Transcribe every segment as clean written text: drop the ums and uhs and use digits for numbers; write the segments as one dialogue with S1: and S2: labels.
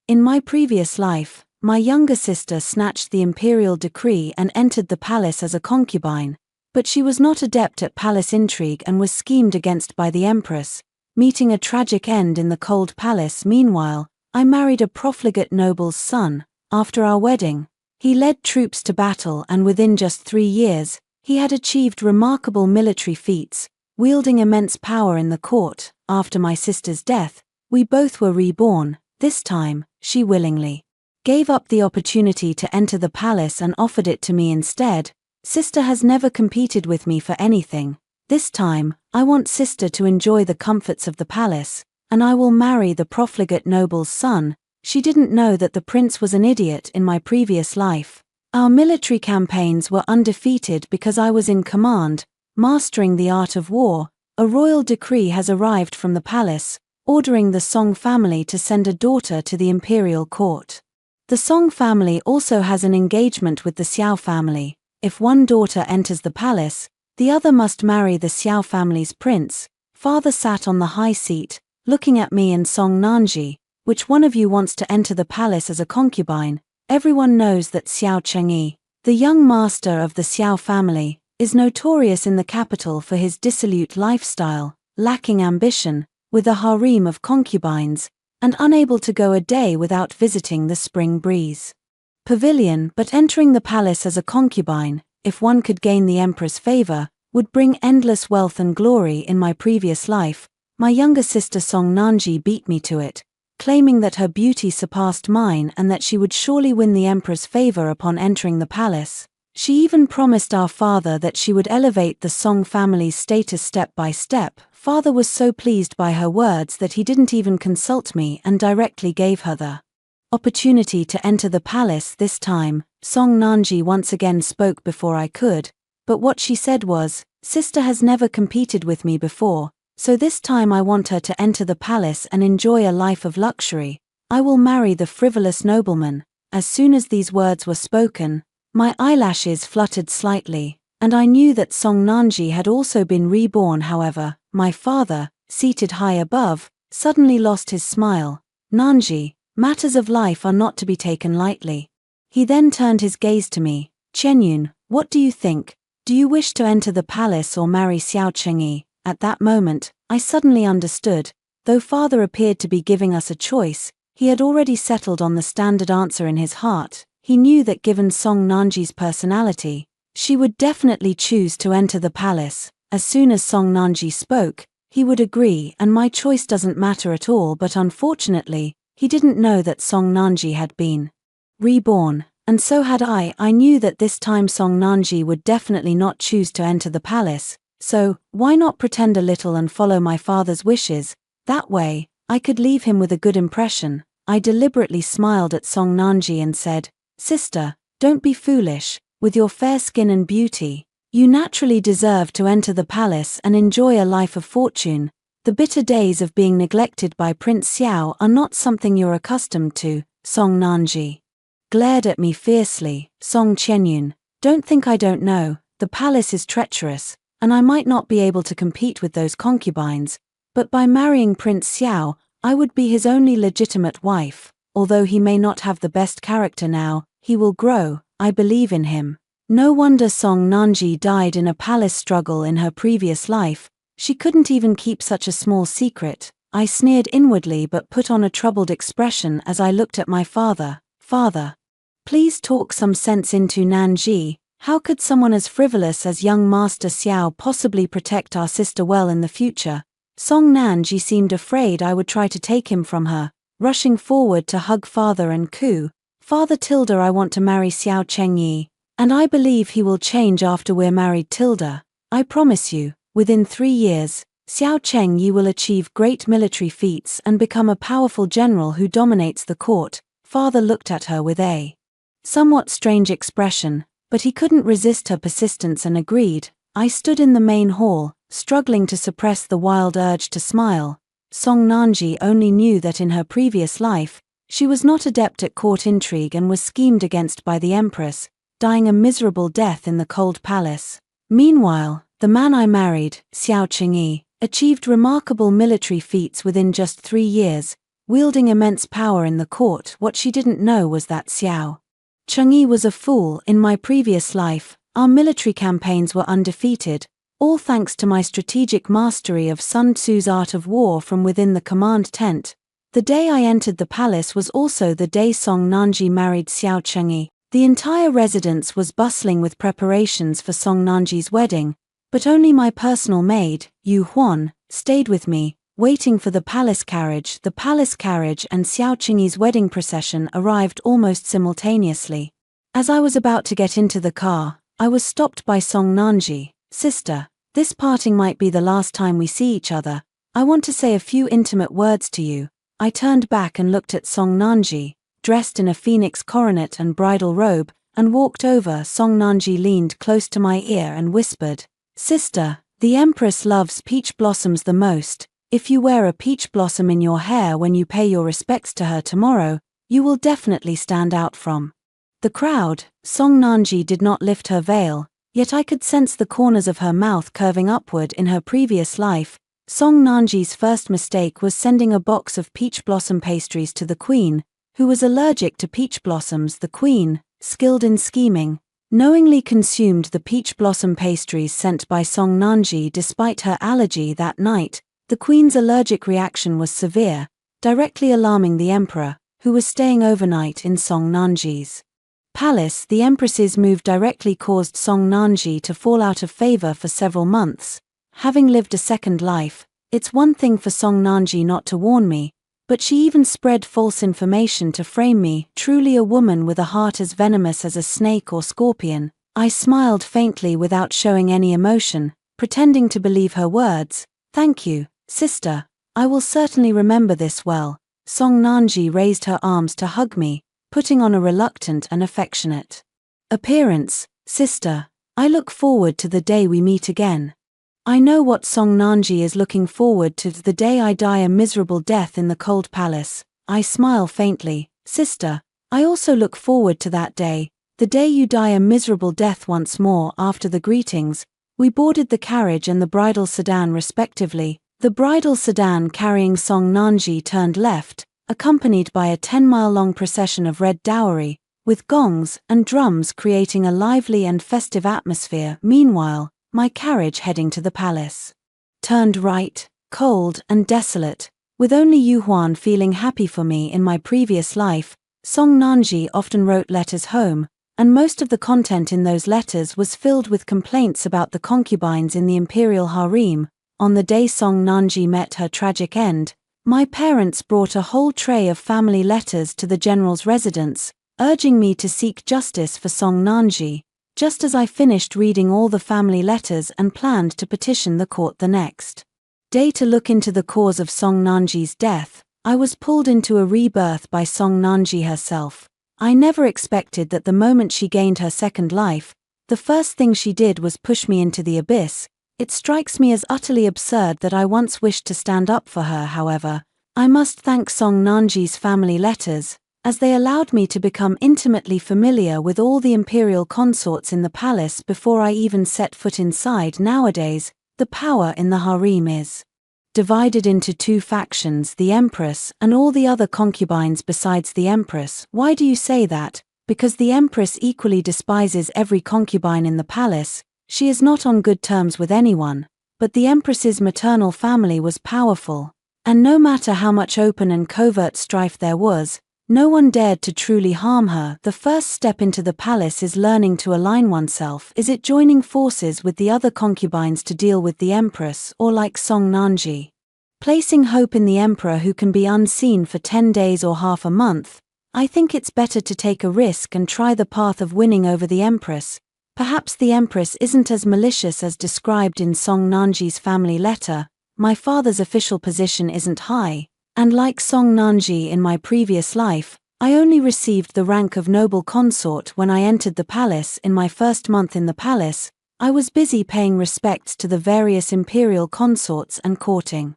S1: In my previous life, my younger sister snatched the imperial decree and entered the palace as a concubine, but she was not adept at palace intrigue and was schemed against by the empress, meeting a tragic end in the cold palace. Meanwhile, I married a profligate noble's son. After our wedding, he led troops to battle, and within just 3 years, he had achieved remarkable military feats, wielding immense power in the court. After my sister's death, we both were reborn. This time, she willingly gave up the opportunity to enter the palace and offered it to me instead. Sister has never competed with me for anything. This time, I want sister to enjoy the comforts of the palace, and I will marry the profligate noble's son. She didn't know that the prince was an idiot in my previous life. Our military campaigns were undefeated because I was in command, mastering the art of war. A royal decree has arrived from the palace, ordering the Song family to send a daughter to the imperial court. The Song family also has an engagement with the Xiao family. If one daughter enters the palace, the other must marry the Xiao family's prince. Father sat on the high seat, looking at me and Song Nanji. Which one of you wants to enter the palace as a concubine? Everyone knows that Xiao Chengyi, the young master of the Xiao family, is notorious in the capital for his dissolute lifestyle, lacking ambition, with a harem of concubines, and unable to go a day without visiting the Spring Breeze Pavilion. But entering the palace as a concubine, if one could gain the emperor's favor, would bring endless wealth and glory. In my previous life, my younger sister Song Nanji beat me to it, claiming that her beauty surpassed mine and that she would surely win the emperor's favor upon entering the palace. She even promised our father that she would elevate the Song family's status step by step. Father was so pleased by her words that he didn't even consult me and directly gave her the opportunity to enter the palace. This time, Song Nanji once again spoke before I could, but what she said was, "Sister has never competed with me before, so this time I want her to enter the palace and enjoy a life of luxury. I will marry the frivolous nobleman." As soon as these words were spoken, my eyelashes fluttered slightly, and I knew that Song Nanji had also been reborn. However, my father, seated high above, suddenly lost his smile. "Nanji, matters of life are not to be taken lightly." He then turned his gaze to me. "Chenyun, what do you think? Do you wish to enter the palace or marry Xiao Chengyi?" At that moment, I suddenly understood. Though father appeared to be giving us a choice, he had already settled on the standard answer in his heart. He knew that given Song Nanji's personality, she would definitely choose to enter the palace. As soon as Song Nanji spoke, he would agree, and my choice doesn't matter at all. But unfortunately, he didn't know that Song Nanji had been reborn, and so had I. I knew that this time Song Nanji would definitely not choose to enter the palace, so why not pretend a little and follow my father's wishes? That way, I could leave him with a good impression. I deliberately smiled at Song Nanji and said, "Sister, don't be foolish. With your fair skin and beauty, you naturally deserve to enter the palace and enjoy a life of fortune. The bitter days of being neglected by Prince Xiao are not something you're accustomed to." Song Nanji glared at me fiercely. "Song Chenyun, don't think I don't know. The palace is treacherous, and I might not be able to compete with those concubines, but by marrying Prince Xiao, I would be his only legitimate wife. Although he may not have the best character now, he will grow. I believe in him." No wonder Song Nanji died in a palace struggle in her previous life. She couldn't even keep such a small secret. I sneered inwardly but put on a troubled expression as I looked at my father. "Father, please talk some sense into Nanji. How could someone as frivolous as young Master Xiao possibly protect our sister well in the future?" Song Nanji seemed afraid I would try to take him from her, rushing forward to hug father and coo, "Father Tilda, I want to marry Xiao Chengyi, and I believe he will change after we're married. Tilda, I promise you, within 3 years, Xiao Chengyi will achieve great military feats and become a powerful general who dominates the court." Father looked at her with a somewhat strange expression, but he couldn't resist her persistence and agreed. I stood in the main hall, struggling to suppress the wild urge to smile. Song Nanji only knew that in her previous life, she was not adept at court intrigue and was schemed against by the empress, dying a miserable death in the cold palace. Meanwhile, the man I married, Xiao Chengyi, achieved remarkable military feats within just 3 years, wielding immense power in the court. What she didn't know was that Xiao Chang'e was a fool. In my previous life, our military campaigns were undefeated, all thanks to my strategic mastery of Sun Tzu's art of war from within the command tent. The day I entered the palace was also the day Song Nanji married Xiao Chang'e. The entire residence was bustling with preparations for Song Nanji's wedding, but only my personal maid, Yu Huan, stayed with me, waiting for the palace carriage. The palace carriage and Xiao Chang'e's wedding procession arrived almost simultaneously. As I was about to get into the car, I was stopped by Song Nanji. Sister, this parting might be the last time we see each other. I want to say a few intimate words to you. I turned back and looked at Song Nanji, dressed in a phoenix coronet and bridal robe, and walked over. Song Nanji leaned close to my ear and whispered, Sister, the Empress loves peach blossoms the most. If you wear a peach blossom in your hair when you pay your respects to her tomorrow, you will definitely stand out from the crowd. Song Nanji did not lift her veil, yet I could sense the corners of her mouth curving upward. In her previous life, Song Nanji's first mistake was sending a box of peach blossom pastries to the queen, who was allergic to peach blossoms. The queen, skilled in scheming, knowingly consumed the peach blossom pastries sent by Song Nanji despite her allergy. That night, the queen's allergic reaction was severe, directly alarming the emperor, who was staying overnight in Song Nanji's palace. The empress's move directly caused Song Nanji to fall out of favor for several months. Having lived a second life, it's one thing for Song Nanji not to warn me, but she even spread false information to frame me. Truly a woman with a heart as venomous as a snake or scorpion. I smiled faintly without showing any emotion, pretending to believe her words. Thank you, sister. I will certainly remember this well. Song Nanji raised her arms to hug me, putting on a reluctant and affectionate appearance. Sister, I look forward to the day we meet again. I know what Song Nanji is looking forward to, the day I die a miserable death in the cold palace. I smile faintly. Sister, I also look forward to that day, the day you die a miserable death once more. After the greetings, we boarded the carriage and the bridal sedan respectively. The bridal sedan carrying Song Nanji turned left, accompanied by a 10-mile-long procession of red dowry, with gongs and drums creating a lively and festive atmosphere. Meanwhile, my carriage heading to the palace turned right, cold and desolate, with only Yu Huan feeling happy for me. In my previous life, Song Nanji often wrote letters home, and most of the content in those letters was filled with complaints about the concubines in the imperial harem. On the day Song Nanji met her tragic end, my parents brought a whole tray of family letters to the general's residence, urging me to seek justice for Song Nanji. Just as I finished reading all the family letters and planned to petition the court the next day to look into the cause of Song Nanji's death, I was pulled into a rebirth by Song Nanji herself. I never expected that the moment she gained her second life, the first thing she did was push me into the abyss. It strikes me as utterly absurd that I once wished to stand up for her. However, I must thank Song Nanji's family letters, as they allowed me to become intimately familiar with all the imperial consorts in the palace before I even set foot inside. Nowadays, the power in the harem is divided into two factions, the empress and all the other concubines besides the empress. Why do you say that? Because the empress equally despises every concubine in the palace. She is not on good terms with anyone, but the empress's maternal family was powerful, and no matter how much open and covert strife there was, no one dared to truly harm her. The first step into the palace is learning to align oneself. Is it joining forces with the other concubines to deal with the empress, or like Song Nanji, placing hope in the emperor who can be unseen for 10 days or half a month? I think it's better to take a risk and try the path of winning over the empress. Perhaps the empress isn't as malicious as described in Song Nanji's family letter. My father's official position isn't high, and like Song Nanji in my previous life, I only received the rank of noble consort when I entered the palace. In my first month in the palace, I was busy paying respects to the various imperial consorts and courting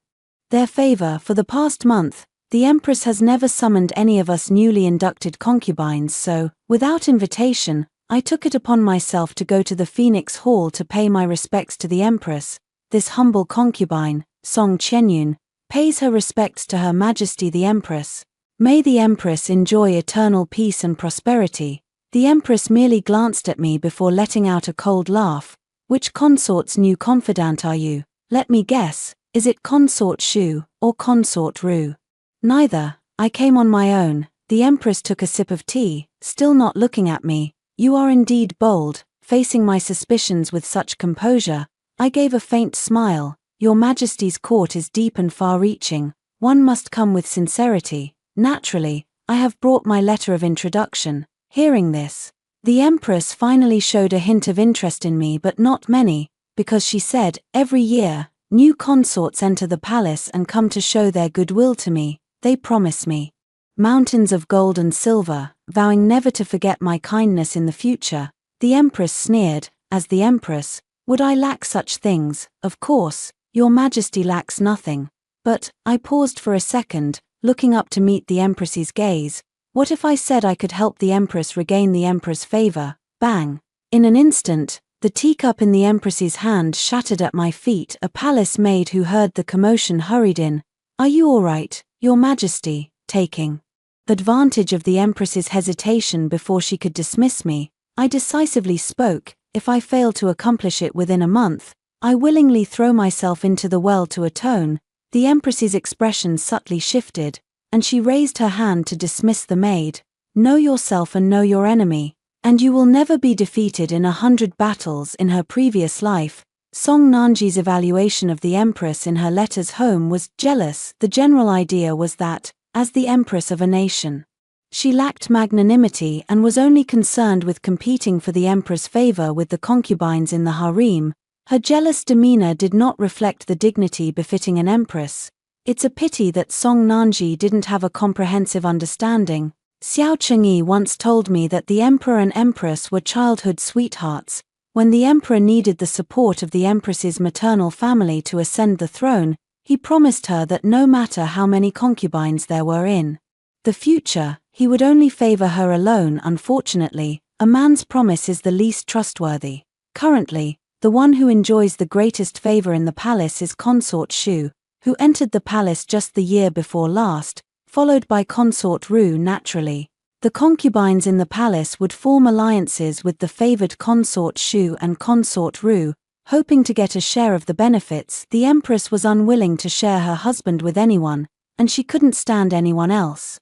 S1: their favor. For the past month, the empress has never summoned any of us newly inducted concubines, so, without invitation, I took it upon myself to go to the Phoenix Hall to pay my respects to the empress. This humble concubine, Song Qianyun, pays her respects to Her Majesty the Empress. May the Empress enjoy eternal peace and prosperity." The Empress merely glanced at me before letting out a cold laugh. "Which consort's new confidant are you? Let me guess, is it Consort Shu, or Consort Ru?" "Neither, I came on my own." The Empress took a sip of tea, still not looking at me. "You are indeed bold, facing my suspicions with such composure." I gave a faint smile. "Your Majesty's court is deep and far-reaching. One must come with sincerity." "Naturally, I have brought my letter of introduction." Hearing this, the Empress finally showed a hint of interest in me, but not many, because she said, "Every year, new consorts enter the palace and come to show their goodwill to me. They promise me mountains of gold and silver, vowing never to forget my kindness in the future." The Empress sneered. As the Empress, would I lack such things? Of course, Your Majesty lacks nothing. But, I paused for a second, looking up to meet the Empress's gaze. What if I said I could help the Empress regain the Emperor's favor? Bang! In an instant, the teacup in the Empress's hand shattered at my feet. A palace maid who heard the commotion hurried in. "Are you all right, Your Majesty?" Taking advantage of the Empress's hesitation before she could dismiss me, I decisively spoke. "If I fail to accomplish it within a month, I willingly throw myself into the well to atone." The Empress's expression subtly shifted, and she raised her hand to dismiss the maid. "Know yourself and know your enemy, and you will never be defeated in 100 battles." In her previous life, Song Nanji's evaluation of the Empress in her letters home was jealous. The general idea was that, as the Empress of a nation, she lacked magnanimity and was only concerned with competing for the Emperor's favor with the concubines in the harem. Her jealous demeanor did not reflect the dignity befitting an empress. It's a pity that Song Nanji didn't have a comprehensive understanding. Xiao Chengyi once told me that the Emperor and Empress were childhood sweethearts. When the Emperor needed the support of the Empress's maternal family to ascend the throne, he promised her that no matter how many concubines there were in the future, he would only favor her alone. Unfortunately, a man's promise is the least trustworthy. Currently, the one who enjoys the greatest favor in the palace is Consort Shu, who entered the palace just the year before last, followed by Consort Ru. Naturally, the concubines in the palace would form alliances with the favored Consort Shu and Consort Ru, hoping to get a share of the benefits. The Empress was unwilling to share her husband with anyone, and she couldn't stand anyone else.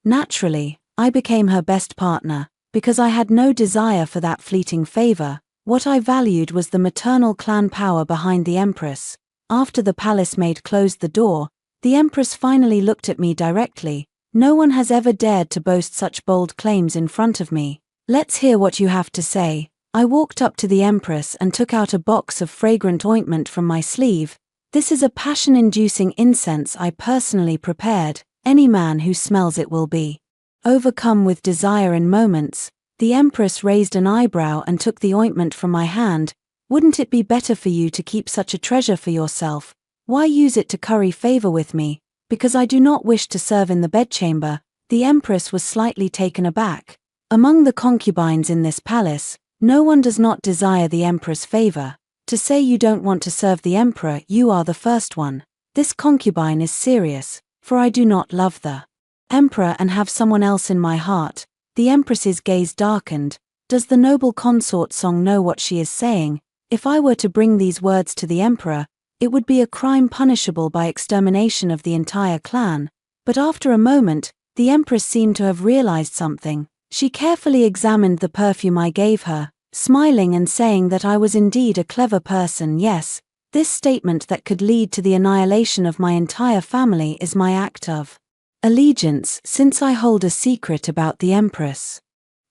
S1: Naturally, I became her best partner, because I had no desire for that fleeting favor. What I valued was the maternal clan power behind the Empress. After the palace maid closed the door, the Empress finally looked at me directly. "No one has ever dared to boast such bold claims in front of me. Let's hear what you have to say." I walked up to the Empress and took out a box of fragrant ointment from my sleeve. "This is a passion-inducing incense I personally prepared. Any man who smells it will be overcome with desire in moments." The Empress raised an eyebrow and took the ointment from my hand. "Wouldn't it be better for you to keep such a treasure for yourself? Why use it to curry favor with me?" "Because I do not wish to serve in the bedchamber." The Empress was slightly taken aback. "Among the concubines in this palace, no one does not desire the Emperor's favor. To say you don't want to serve the Emperor, you are the first one. This concubine is serious, for I do not love the Emperor and have someone else in my heart." The Empress's gaze darkened. Does the noble consort Song know what she is saying? If I were to bring these words to the Emperor, it would be a crime punishable by extermination of the entire clan. But after a moment, the Empress seemed to have realized something. She carefully examined the perfume I gave her, smiling and saying that I was indeed a clever person. "Yes, this statement that could lead to the annihilation of my entire family is my act of allegiance. Since I hold a secret about the Empress,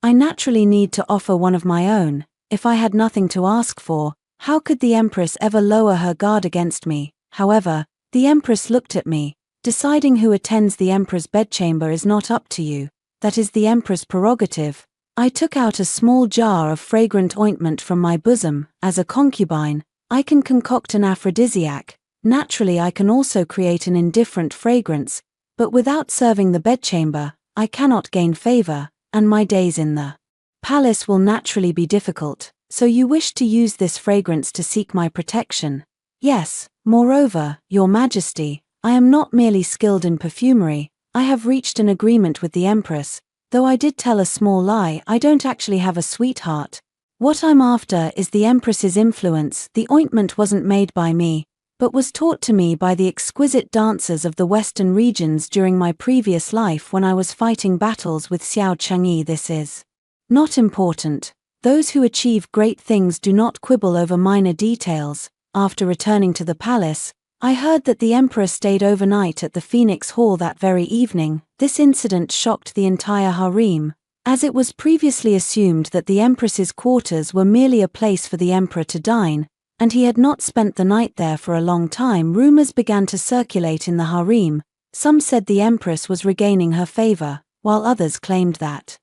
S1: I naturally need to offer one of my own. If I had nothing to ask for, how could the Empress ever lower her guard against me?" However, the Empress looked at me. "Deciding who attends the Emperor's bedchamber is not up to you. That is the Emperor's prerogative." I took out a small jar of fragrant ointment from my bosom. "As a concubine, I can concoct an aphrodisiac. Naturally, I can also create an indifferent fragrance, but without serving the bedchamber, I cannot gain favor, and my days in the palace will naturally be difficult. So you wish to use this fragrance to seek my protection?" "Yes. Moreover, Your Majesty, I am not merely skilled in perfumery, I have reached an agreement with the Empress. Though I did tell a small lie, I don't actually have a sweetheart. What I'm after is the Empress's influence. The ointment wasn't made by me, but was taught to me by the exquisite dancers of the western regions during my previous life when I was fighting battles with Xiao Chang'e. This is not important. Those who achieve great things do not quibble over minor details. After returning to the palace, I heard that the Emperor stayed overnight at the Phoenix Hall that very evening. This incident shocked the entire harem, as it was previously assumed that the Empress's quarters were merely a place for the Emperor to dine, and he had not spent the night there for a long time. Rumors began to circulate in the harem. Some said the Empress was regaining her favor, while others claimed that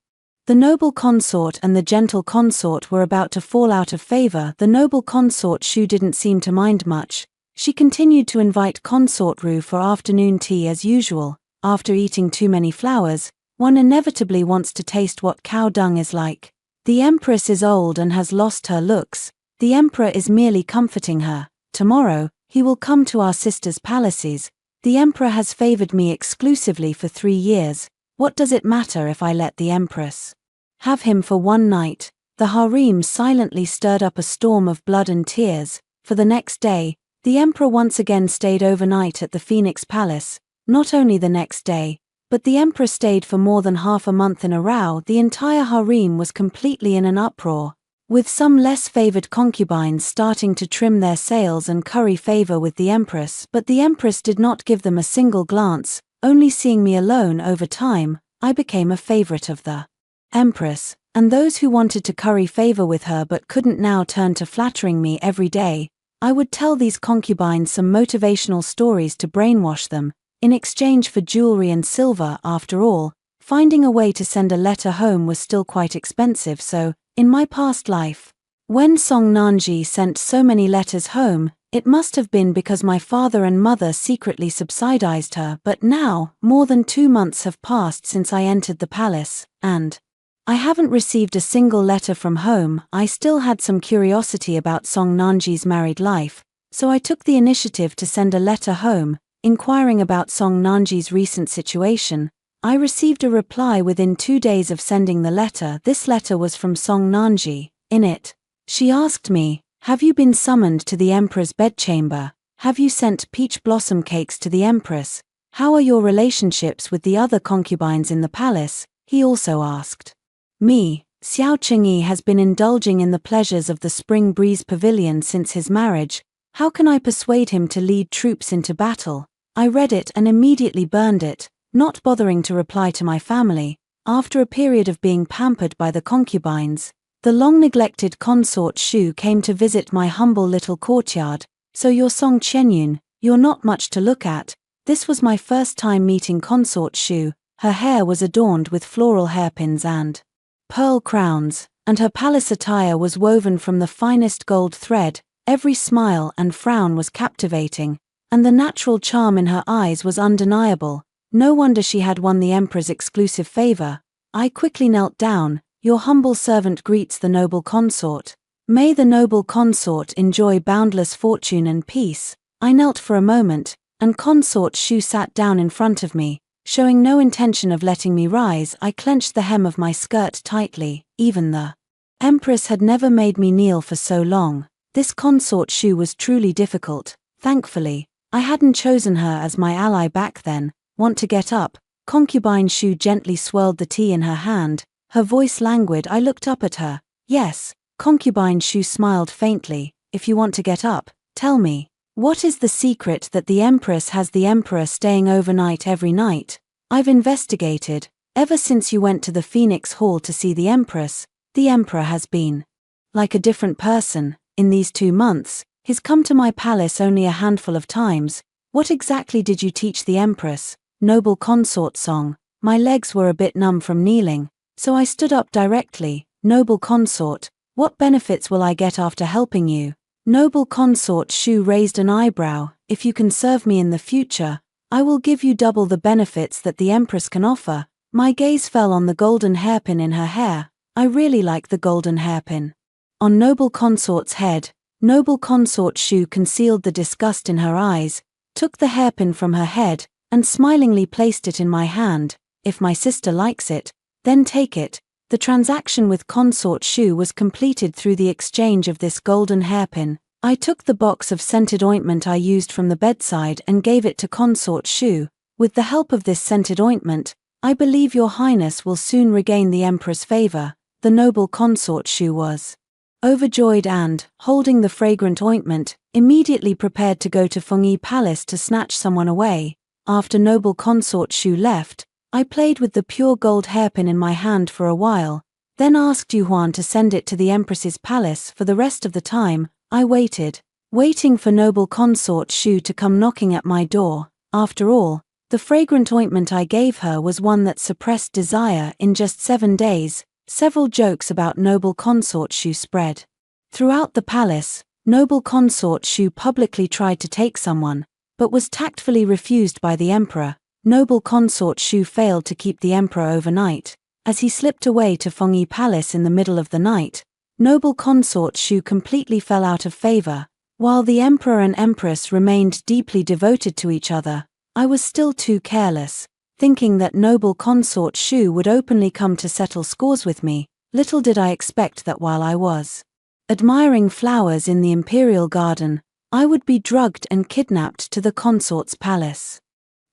S1: the noble consort and the gentle consort were about to fall out of favor. The noble consort Shu didn't seem to mind much. She continued to invite consort Ru for afternoon tea as usual. After eating too many flowers, one inevitably wants to taste what cow dung is like. The Empress is old and has lost her looks. The Emperor is merely comforting her. Tomorrow, he will come to our sister's palaces. The Emperor has favored me exclusively for 3 years. What does it matter if I let the Empress have him for one night? The harem silently stirred up a storm of blood and tears. For the next day, the Emperor once again stayed overnight at the Phoenix Palace. Not only the next day, but the Emperor stayed for more than half a month in a row. The entire harem was completely in an uproar, with some less favored concubines starting to trim their sails and curry favor with the Empress. But the Empress did not give them a single glance. Only seeing me alone. Over time, I became a favorite of the Empress, and those who wanted to curry favor with her but couldn't now turned to flattering me every day. I would tell these concubines some motivational stories to brainwash them, in exchange for jewelry and silver. After all, finding a way to send a letter home was still quite expensive, so, in my past life, when Song Nanji sent so many letters home, it must have been because my father and mother secretly subsidized her. But now, more than 2 months have passed since I entered the palace, and I haven't received a single letter from home. I still had some curiosity about Song Nanji's married life, so I took the initiative to send a letter home, inquiring about Song Nanji's recent situation. I received a reply within 2 days of sending the letter. This letter was from Song Nanji. In it, she asked me, "Have you been summoned to the Emperor's bedchamber? Have you sent peach blossom cakes to the Empress? How are your relationships with the other concubines in the palace?" He also asked me. Xiao Chang'e has been indulging in the pleasures of the Spring Breeze Pavilion since his marriage. How can I persuade him to lead troops into battle? I read it and immediately burned it, not bothering to reply to my family. After a period of being pampered by the concubines, the long-neglected consort Shu came to visit my humble little courtyard. "So you're Song Chenyun, you're not much to look at." This was my first time meeting consort Shu. Her hair was adorned with floral hairpins and pearl crowns, and her palace attire was woven from the finest gold thread. Every smile and frown was captivating, and the natural charm in her eyes was undeniable. No wonder she had won the Emperor's exclusive favor. I quickly knelt down. "Your humble servant greets the noble consort. May the noble consort enjoy boundless fortune and peace." I knelt for a moment, and consort Shu sat down in front of me. Showing no intention of letting me rise, I clenched the hem of my skirt tightly. Even the Empress had never made me kneel for so long. This consort Shu was truly difficult. Thankfully, I hadn't chosen her as my ally back then. "Want to get up?" Concubine Shu gently swirled the tea in her hand, her voice languid. I looked up at her. "Yes." Concubine Shu smiled faintly. "If you want to get up, tell me. What is the secret that the Empress has the Emperor staying overnight every night?" "I've investigated. Ever since you went to the Phoenix Hall to see the Empress, the Emperor has been like a different person. In these 2 months, he's come to my palace only a handful of times." "What exactly did you teach the Empress?" "Noble consort song." My legs were a bit numb from kneeling, so I stood up directly. "Noble consort, what benefits will I get after helping you?" Noble consort Shu raised an eyebrow. "If you can serve me in the future, I will give you double the benefits that the Empress can offer." My gaze fell on the golden hairpin in her hair. I really like the golden hairpin on noble consort's head. Noble consort Shu concealed the disgust in her eyes. took the hairpin from her head, and smilingly placed it in my hand. If my sister likes it, then take it. The transaction with Consort Shu was completed through the exchange of this golden hairpin. I took the box of scented ointment I used from the bedside and gave it to Consort Shu. With the help of this scented ointment, I believe your highness will soon regain the emperor's favor. The noble Consort Shu was overjoyed and, holding the fragrant ointment, immediately prepared to go to Fengyi Palace to snatch someone away. After noble Consort Shu left, I played with the pure gold hairpin in my hand for a while, then asked Yuhuan to send it to the empress's palace. For the rest of the time, I waited, waiting for noble Consort Shu to come knocking at my door. After all, the fragrant ointment I gave her was one that suppressed desire in just 7 days. Several jokes about noble Consort Shu spread throughout the palace. Noble Consort Shu publicly tried to take someone, but was tactfully refused by the emperor. Noble Consort Shu failed to keep the emperor overnight. As he slipped away to Fengyi Palace in the middle of the night, noble Consort Shu completely fell out of favor. While the emperor and empress remained deeply devoted to each other, I was still too careless, thinking that noble Consort Shu would openly come to settle scores with me. Little did I expect that while I was admiring flowers in the imperial garden, I would be drugged and kidnapped to the consort's palace.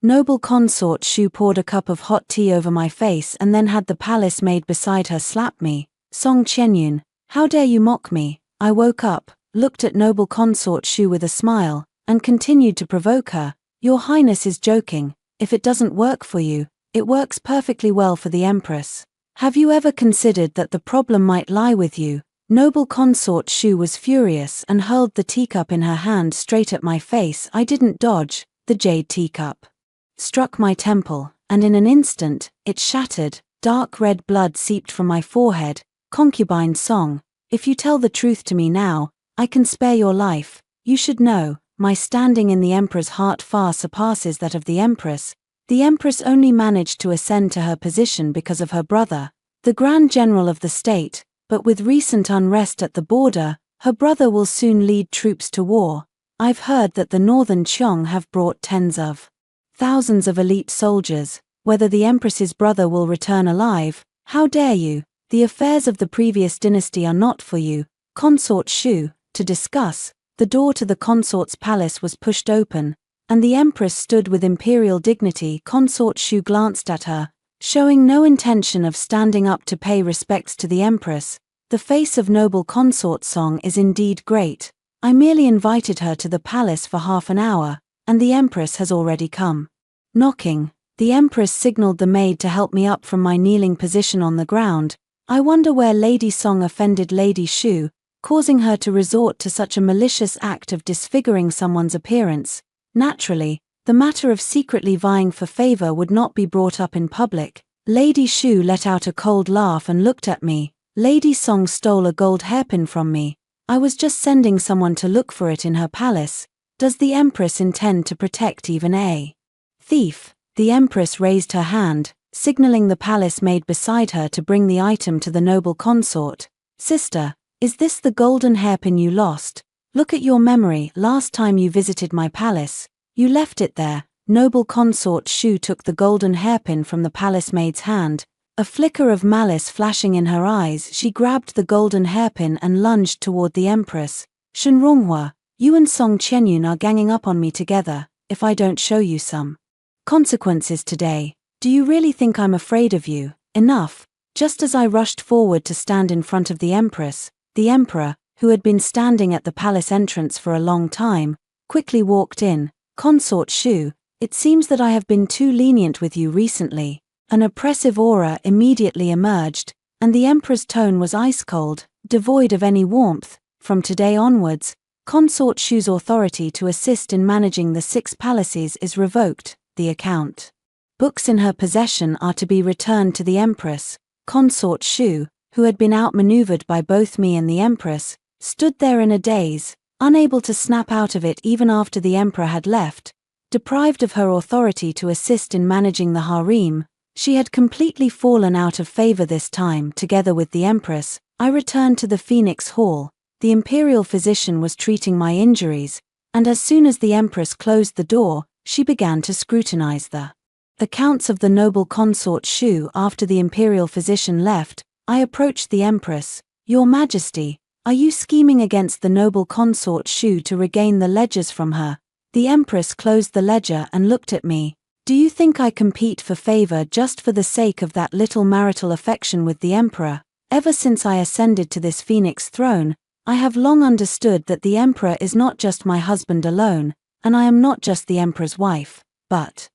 S1: Noble Consort Shu poured a cup of hot tea over my face and then had the palace maid beside her slap me. Song Qianyun, how dare you mock me? I woke up, looked at noble Consort Shu with a smile, and continued to provoke her. Your highness is joking. If it doesn't work for you, it works perfectly well for the empress. Have you ever considered that the problem might lie with you? Noble Consort Shu was furious and hurled the teacup in her hand straight at my face. I didn't dodge. The jade teacup struck my temple, and in an instant, it shattered. Dark red blood seeped from my forehead. Concubine Song, if you tell the truth to me now, I can spare your life. You should know, my standing in the emperor's heart far surpasses that of the empress. The empress only managed to ascend to her position because of her brother, the Grand General of the state, but with recent unrest at the border, her brother will soon lead troops to war. I've heard that the northern Qiong have brought tens of thousands of elite soldiers. Whether the empress's brother will return alive, how dare you? The affairs of the previous dynasty are not for you, Consort Shu, to discuss. The door to the consort's palace was pushed open, and the empress stood with imperial dignity. Consort Shu glanced at her, showing no intention of standing up to pay respects to the empress. The face of noble Consort Song is indeed great. I merely invited her to the palace for half an hour, and the empress has already come. Knocking, the empress signaled the maid to help me up from my kneeling position on the ground. I wonder where Lady Song offended Lady Shu, causing her to resort to such a malicious act of disfiguring someone's appearance. Naturally, the matter of secretly vying for favor would not be brought up in public. Lady Shu let out a cold laugh and looked at me. Lady Song stole a gold hairpin from me. I was just sending someone to look for it in her palace. Does the empress intend to protect even a thief? The empress raised her hand, signaling the palace maid beside her to bring the item to the noble consort. Sister, is this the golden hairpin you lost? Look at your memory. Last time you visited my palace, you left it there. Noble consort Shu took the golden hairpin from the palace maid's hand. A flicker of malice flashing in her eyes, she grabbed the golden hairpin and lunged toward the empress. Shenronghua, you and Song Qianyun are ganging up on me together. If I don't show you some consequences today, do you really think I'm afraid of you? Enough. Just as I rushed forward to stand in front of the empress, the emperor, who had been standing at the palace entrance for a long time, quickly walked in. Consort Shu, it seems that I have been too lenient with you recently. An oppressive aura immediately emerged, and the emperor's tone was ice-cold, devoid of any warmth. From today onwards, Consort Shu's authority to assist in managing the 6 palaces is revoked. The account books in her possession are to be returned to the empress. Consort Shu, who had been outmaneuvered by both me and the empress, stood there in a daze, unable to snap out of it even after the emperor had left. Deprived of her authority to assist in managing the harem, she had completely fallen out of favor this time. Together with the empress, I returned to the Phoenix Hall. The imperial physician was treating my injuries. and as soon as the empress closed the door, she began to scrutinize the accounts of the noble consort Shu. After the imperial physician left, I approached the empress. Your Majesty, are you scheming against the noble consort Shu to regain the ledgers from her? The empress closed the ledger and looked at me. Do you think I compete for favor just for the sake of that little marital affection with the emperor? Ever since I ascended to this phoenix throne, I have long understood that the emperor is not just my husband alone, and I am not just the emperor's wife, but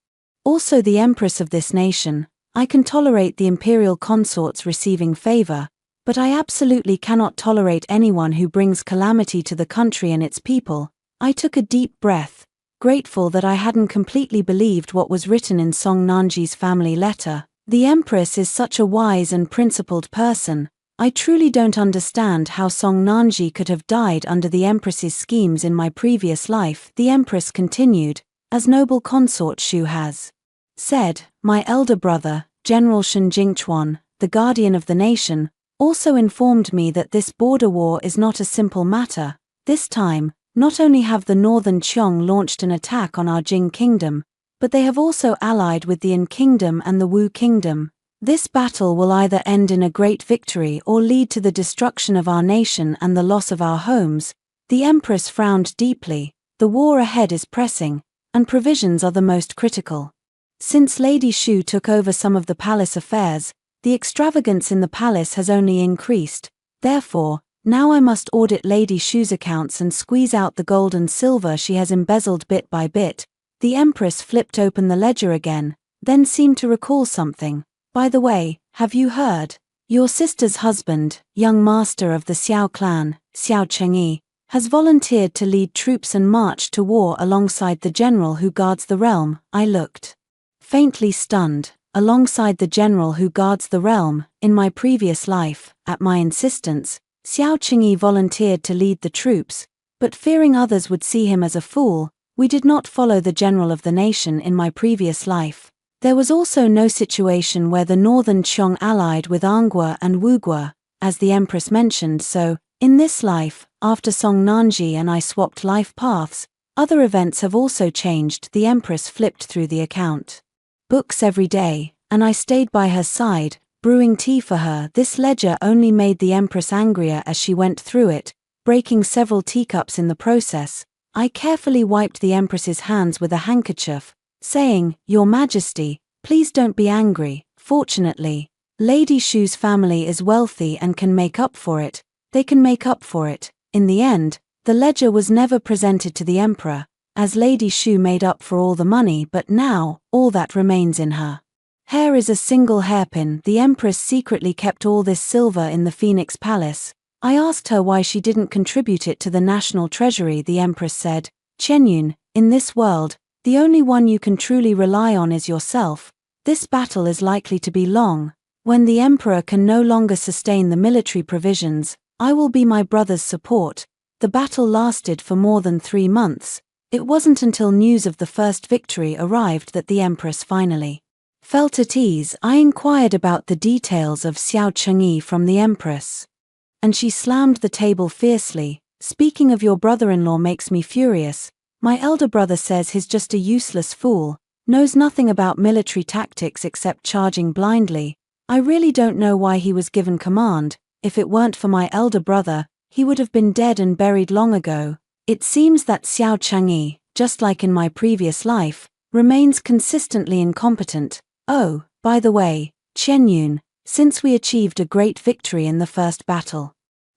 S1: also the empress of this nation. I can tolerate the imperial consorts receiving favor, but I absolutely cannot tolerate anyone who brings calamity to the country and its people. I took a deep breath, grateful that I hadn't completely believed what was written in Song Nanji's family letter. The empress is such a wise and principled person. I truly don't understand how Song Nanji could have died under the empress's schemes in my previous life. The empress continued, as noble consort Shu has said, my elder brother, General Shen Jingchuan, the guardian of the nation, also informed me that this border war is not a simple matter. This time, not only have the Northern Qiong launched an attack on our Jing kingdom, but they have also allied with the Yin kingdom and the Wu kingdom. This battle will either end in a great victory or lead to the destruction of our nation and the loss of our homes. The empress frowned deeply. The war ahead is pressing, and provisions are the most critical. Since Lady Shu took over some of the palace affairs, the extravagance in the palace has only increased. Therefore, now I must audit Lady Shu's accounts and squeeze out the gold and silver she has embezzled bit by bit. The empress flipped open the ledger again, then seemed to recall something. By the way, have you heard? Your sister's husband, young master of the Xiao clan, Xiao Chengyi, has volunteered to lead troops and march to war alongside the general who guards the realm. I looked faintly stunned. Alongside the general who guards the realm. In my previous life, at my insistence, Xiao Chengyi volunteered to lead the troops, but fearing others would see him as a fool, we did not follow the general of the nation in my previous life. There was also no situation where the Northern Qiong allied with Anghua and Wugua, as the empress mentioned, so, in this life, after Song Nanji and I swapped life paths, other events have also changed. The empress flipped through the account books every day, and I stayed by her side, brewing tea for her. This ledger only made the empress angrier as she went through it, breaking several teacups in the process. I carefully wiped the empress's hands with a handkerchief, saying, Your Majesty, please don't be angry. Fortunately, Lady Shu's family is wealthy and can make up for it. They can make up for it. In the end, the ledger was never presented to the emperor, as Lady Shu made up for all the money, but now, all that remains in her hair is a single hairpin. The empress secretly kept all this silver in the Phoenix Palace. I asked her why she didn't contribute it to the national treasury. The empress said, Chenyun, in this world, the only one you can truly rely on is yourself. This battle is likely to be long. When the emperor can no longer sustain the military provisions, I will be my brother's support. The battle lasted for more than 3 months. It wasn't until news of the first victory arrived that the empress finally felt at ease. I inquired about the details of Xiao Chengyi from the empress, and she slammed the table fiercely. Speaking of your brother-in-law makes me furious. My elder brother says he's just a useless fool, knows nothing about military tactics except charging blindly. I really don't know why he was given command. If it weren't for my elder brother, he would have been dead and buried long ago. It seems that Xiao Chengyi, just like in my previous life, remains consistently incompetent. Oh, by the way, Chenyun, since we achieved a great victory in the first battle,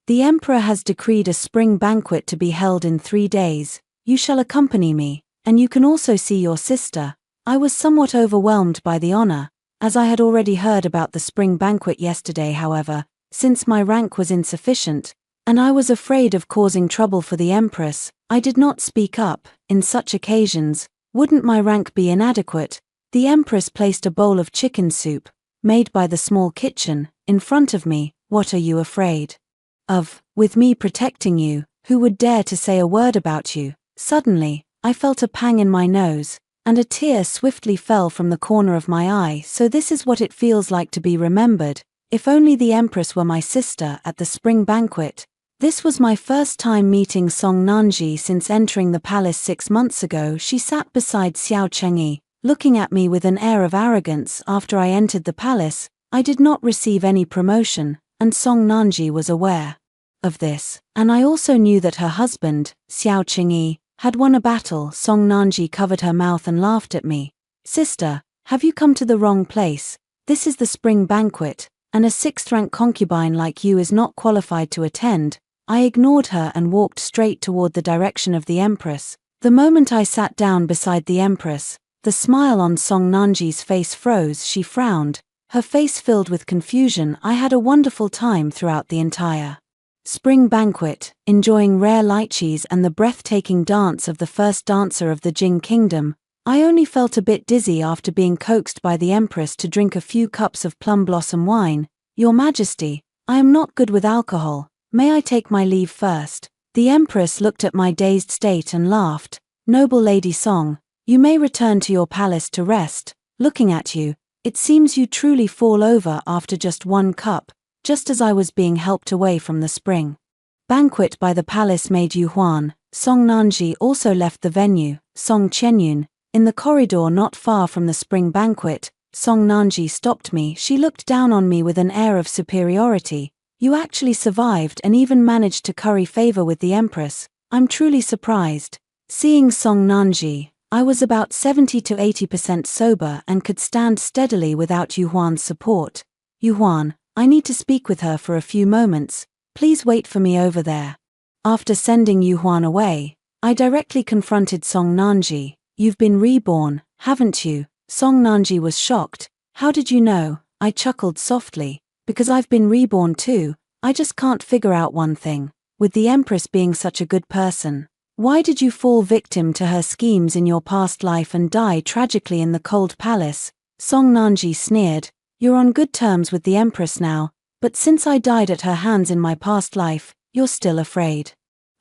S1: the emperor has decreed a spring banquet to be held in 3 days. You shall accompany me, and you can also see your sister. I was somewhat overwhelmed by the honor, as I had already heard about the spring banquet yesterday. However, since my rank was insufficient, and I was afraid of causing trouble for the empress, I did not speak up. In such occasions, wouldn't my rank be inadequate? The empress placed a bowl of chicken soup, made by the small kitchen, in front of me. What are you afraid of? With me protecting you, who would dare to say a word about you? Suddenly, I felt a pang in my nose, and a tear swiftly fell from the corner of my eye. So this is what it feels like to be remembered. If only the empress were my sister at the spring banquet. This was my first time meeting Song Nanji since entering the palace 6 months ago. She sat beside Xiao Chengyi, looking at me with an air of arrogance. After I entered the palace, I did not receive any promotion, and Song Nanji was aware of this, and I also knew that her husband, Xiao Chengyi, had won a battle. Song Nanji covered her mouth and laughed at me. Sister, have you come to the wrong place? This is the spring banquet, and a 6th-rank concubine like you is not qualified to attend. I ignored her and walked straight toward the direction of the Empress. The moment I sat down beside the Empress, the smile on Song Nanji's face froze. She frowned, her face filled with confusion. I had a wonderful time throughout the entire spring banquet, enjoying rare lychees and the breathtaking dance of the first dancer of the Jing Kingdom. I only felt a bit dizzy after being coaxed by the Empress to drink a few cups of plum blossom wine. Your Majesty, I am not good with alcohol. May I take my leave first? The Empress looked at my dazed state and laughed. Noble Lady Song, you may return to your palace to rest. Looking at you, it seems you truly fall over after just 1 cup, just as I was being helped away from the spring banquet by the palace maid Yu Huan. Song Nanji also left the venue. Song Qianyun, in the corridor not far from the spring banquet, Song Nanji stopped me. She looked down on me with an air of superiority. You actually survived and even managed to curry favor with the Empress. I'm truly surprised. Seeing Song Nanji, I was about 70 to 80% sober and could stand steadily without Yu Huan's support. Yu Huan, I need to speak with her for a few moments. Please wait for me over there. After sending Yu Huan away, I directly confronted Song Nanji. You've been reborn, haven't you? Song Nanji was shocked. How did you know? I chuckled softly. Because I've been reborn too. I just can't figure out one thing. With the Empress being such a good person, why did you fall victim to her schemes in your past life and die tragically in the cold palace? Song Nanji sneered. You're on good terms with the Empress now, but since I died at her hands in my past life, you're still afraid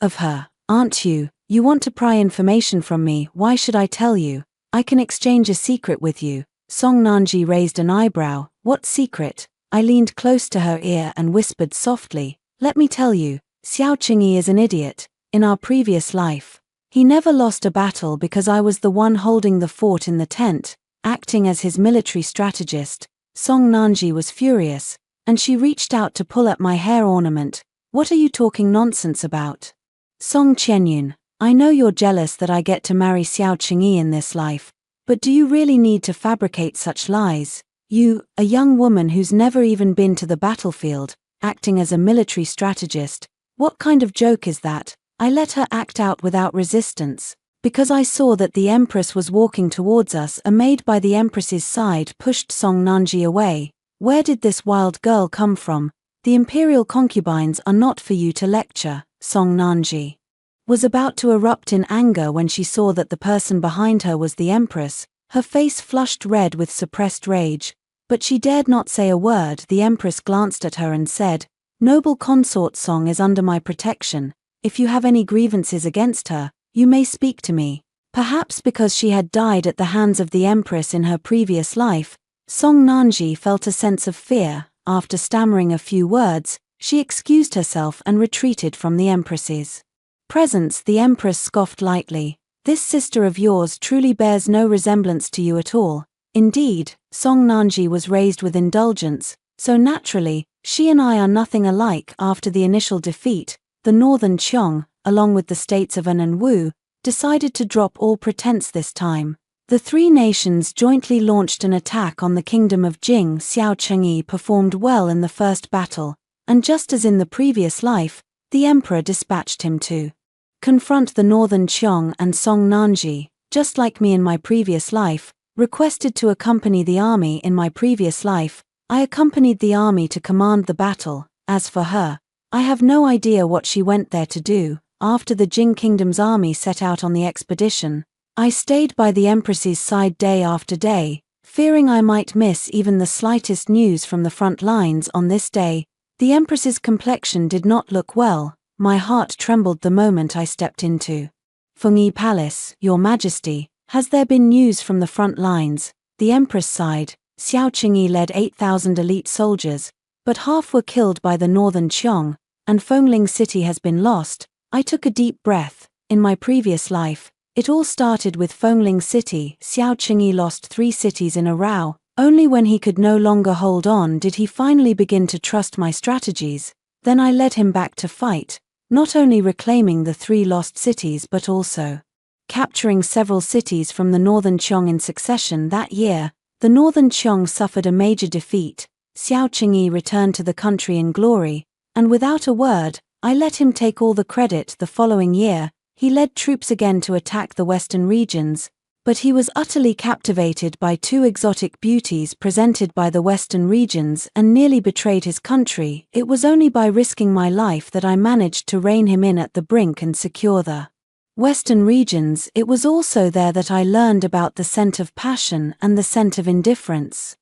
S1: of her, aren't you? You want to pry information from me. Why should I tell you? I can exchange a secret with you. Song Nanji raised an eyebrow. What secret? I leaned close to her ear and whispered softly, let me tell you, Xiao Qingyi is an idiot. In our previous life, he never lost a battle because I was the one holding the fort in the tent, acting as his military strategist. Song Nanji was furious, and she reached out to pull at my hair ornament. What are you talking nonsense about? Song Qianyun, I know you're jealous that I get to marry Xiao Qingyi in this life, but do you really need to fabricate such lies? You, a young woman who's never even been to the battlefield, acting as a military strategist, what kind of joke is that? I let her act out without resistance. Because I saw that the Empress was walking towards us, a maid by the Empress's side pushed Song Nanji away. Where did this wild girl come from? The imperial concubines are not for you to lecture. Song Nanji was about to erupt in anger when she saw that the person behind her was the Empress. Her face flushed red with suppressed rage, but she dared not say a word. The Empress glanced at her and said, Noble consort Song is under my protection. If you have any grievances against her, you may speak to me. Perhaps because she had died at the hands of the Empress in her previous life, Song Nanji felt a sense of fear. After stammering a few words, she excused herself and retreated from the Empress's presence. The Empress scoffed lightly. This sister of yours truly bears no resemblance to you at all. Indeed, Song Nanji was raised with indulgence, so naturally, she and I are nothing alike. After the initial defeat, the Northern Qiong, along with the states of An and Wu, decided to drop all pretense this time. The 3 nations jointly launched an attack on the Kingdom of Jing. Xiao Chengyi performed well in the first battle, and just as in the previous life, the Emperor dispatched him to confront the Northern Qiong, and Song Nanji, just like me in my previous life, requested to accompany the army. In my previous life, I accompanied the army to command the battle. As for her, I have no idea what she went there to do. After the Jing Kingdom's army set out on the expedition, I stayed by the Empress's side day after day, fearing I might miss even the slightest news from the front lines. On this day, the Empress's complexion did not look well. My heart trembled the moment I stepped into Fengyi Palace. Your Majesty, has there been news from the front lines? The Empress sighed. Xiao Qingyi led 8,000 elite soldiers, but half were killed by the Northern Qiong, and Fengling City has been lost, I took a deep breath. In my previous life, it all started with Fengling City. Xiao Qingyi lost 3 cities in a row. Only when he could no longer hold on did he finally begin to trust my strategies. Then I led him back to fight, not only reclaiming the 3 lost cities but also capturing several cities from the Northern Qiong in succession. That year, the Northern Qiong suffered a major defeat. Xiao Qingyi returned to the country in glory, and without a word, I let him take all the credit. The following year, he led troops again to attack the western regions, but he was utterly captivated by 2 exotic beauties presented by the western regions and nearly betrayed his country. It was only by risking my life that I managed to rein him in at the brink and secure the western regions. It was also there that I learned about the scent of passion and the scent of indifference,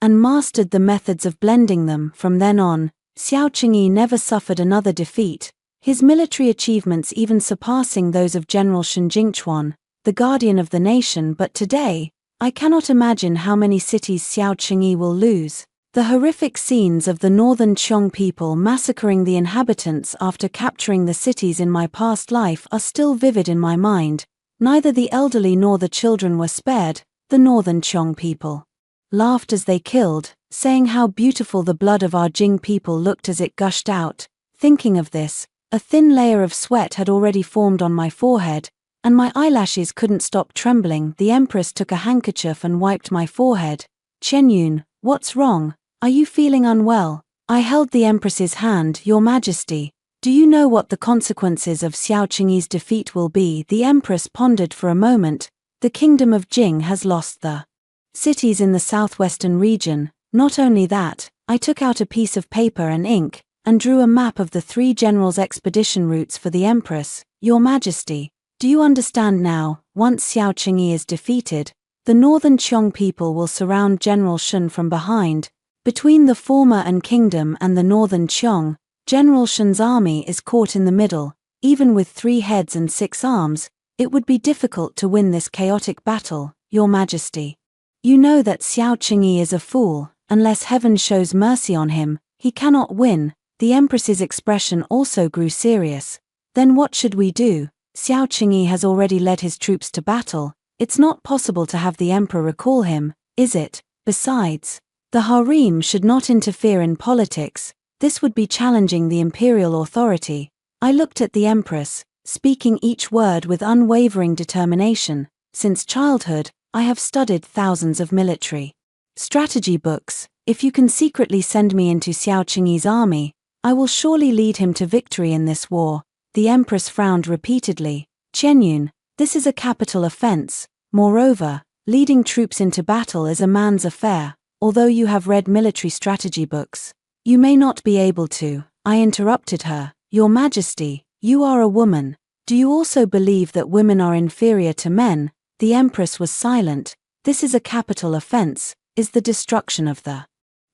S1: and mastered the methods of blending them. From then on, Xiao Qingyi never suffered another defeat, his military achievements even surpassing those of General Shen Jingchuan, the guardian of the nation. But today, I cannot imagine how many cities Xiao Qingyi will lose. The horrific scenes of the Northern Qiong people massacring the inhabitants after capturing the cities in my past life are still vivid in my mind. Neither the elderly nor the children were spared. The Northern Qiong people laughed as they killed, saying how beautiful the blood of our Jing people looked as it gushed out. Thinking of this, a thin layer of sweat had already formed on my forehead, and my eyelashes couldn't stop trembling. The Empress took a handkerchief and wiped my forehead. "Chen, what's wrong? Are you feeling unwell?" I held the Empress's hand. "Your Majesty, do you know what the consequences of Xiao Qingyi's defeat will be?" The Empress pondered for a moment. "The Kingdom of Jing has lost the cities in the southwestern region. Not only that," I took out a piece of paper and ink, and drew a map of the 3 generals' expedition routes for the Empress. "Your Majesty, do you understand now? Once Xiao Qingyi is defeated, the Northern Qiong people will surround General Shen from behind. Between the former and Kingdom and the Northern Qiong, General Shen's army is caught in the middle. Even with 3 heads and 6 arms, it would be difficult to win this chaotic battle. Your Majesty, you know that Xiao Qingyi is a fool. Unless heaven shows mercy on him, he cannot win." The Empress's expression also grew serious. "Then what should we do? Xiao Qingyi has already led his troops to battle. It's not possible to have the Emperor recall him, is it? Besides, the harem should not interfere in politics. This would be challenging the imperial authority." I looked at the Empress, speaking each word with unwavering determination. "Since childhood, I have studied thousands of military strategy books. If you can secretly send me into Xiao Qingyi's army, I will surely lead him to victory in this war." The Empress frowned repeatedly. "Chen, this is a capital offense. Moreover, leading troops into battle is a man's affair. Although you have read military strategy books, you may not be able to." I interrupted her. "Your Majesty, you are a woman. Do you also believe that women are inferior to men?" The Empress was silent. "This is a capital offense. Is the destruction of the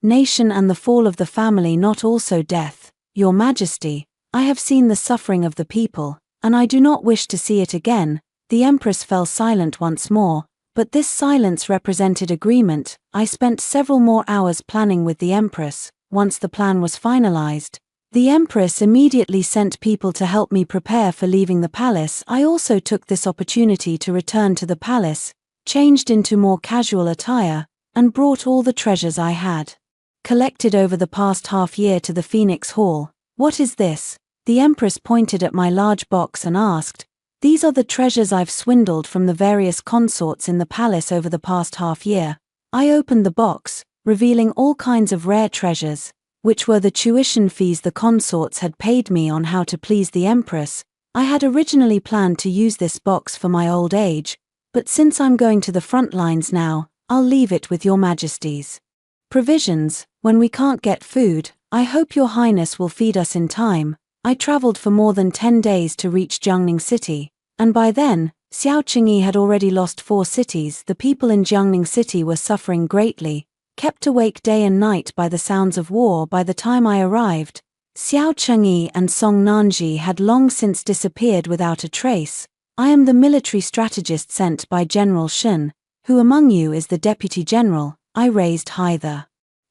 S1: nation and the fall of the family not also death? Your Majesty, I have seen the suffering of the people, and I do not wish to see it again." The Empress fell silent once more, but this silence represented agreement. I spent several more hours planning with the Empress. Once the plan was finalized, the Empress immediately sent people to help me prepare for leaving the palace. I also took this opportunity to return to the palace, changed into more casual attire, and brought all the treasures I had collected over the past half year to the Phoenix Hall. "What is this?" The Empress pointed at my large box and asked. "These are the treasures I've swindled from the various consorts in the palace over the past half year." I opened the box, revealing all kinds of rare treasures, which were the tuition fees the consorts had paid me on how to please the Empress. I had originally planned to use this box for my old age, but since I'm going to the front lines now, I'll leave it with your Majesty's provisions. When we can't get food, I hope your Highness will feed us in time. I traveled for more than 10 days to reach Jiangning City, and by then, Xiao Qingyi had already lost 4 cities. The people in Jiangning City were suffering greatly, kept awake day and night by the sounds of war. By the time I arrived, Xiao Qingyi and Song Nanji had long since disappeared without a trace. "I am the military strategist sent by General Shen. Who among you is the deputy general?" I raised high the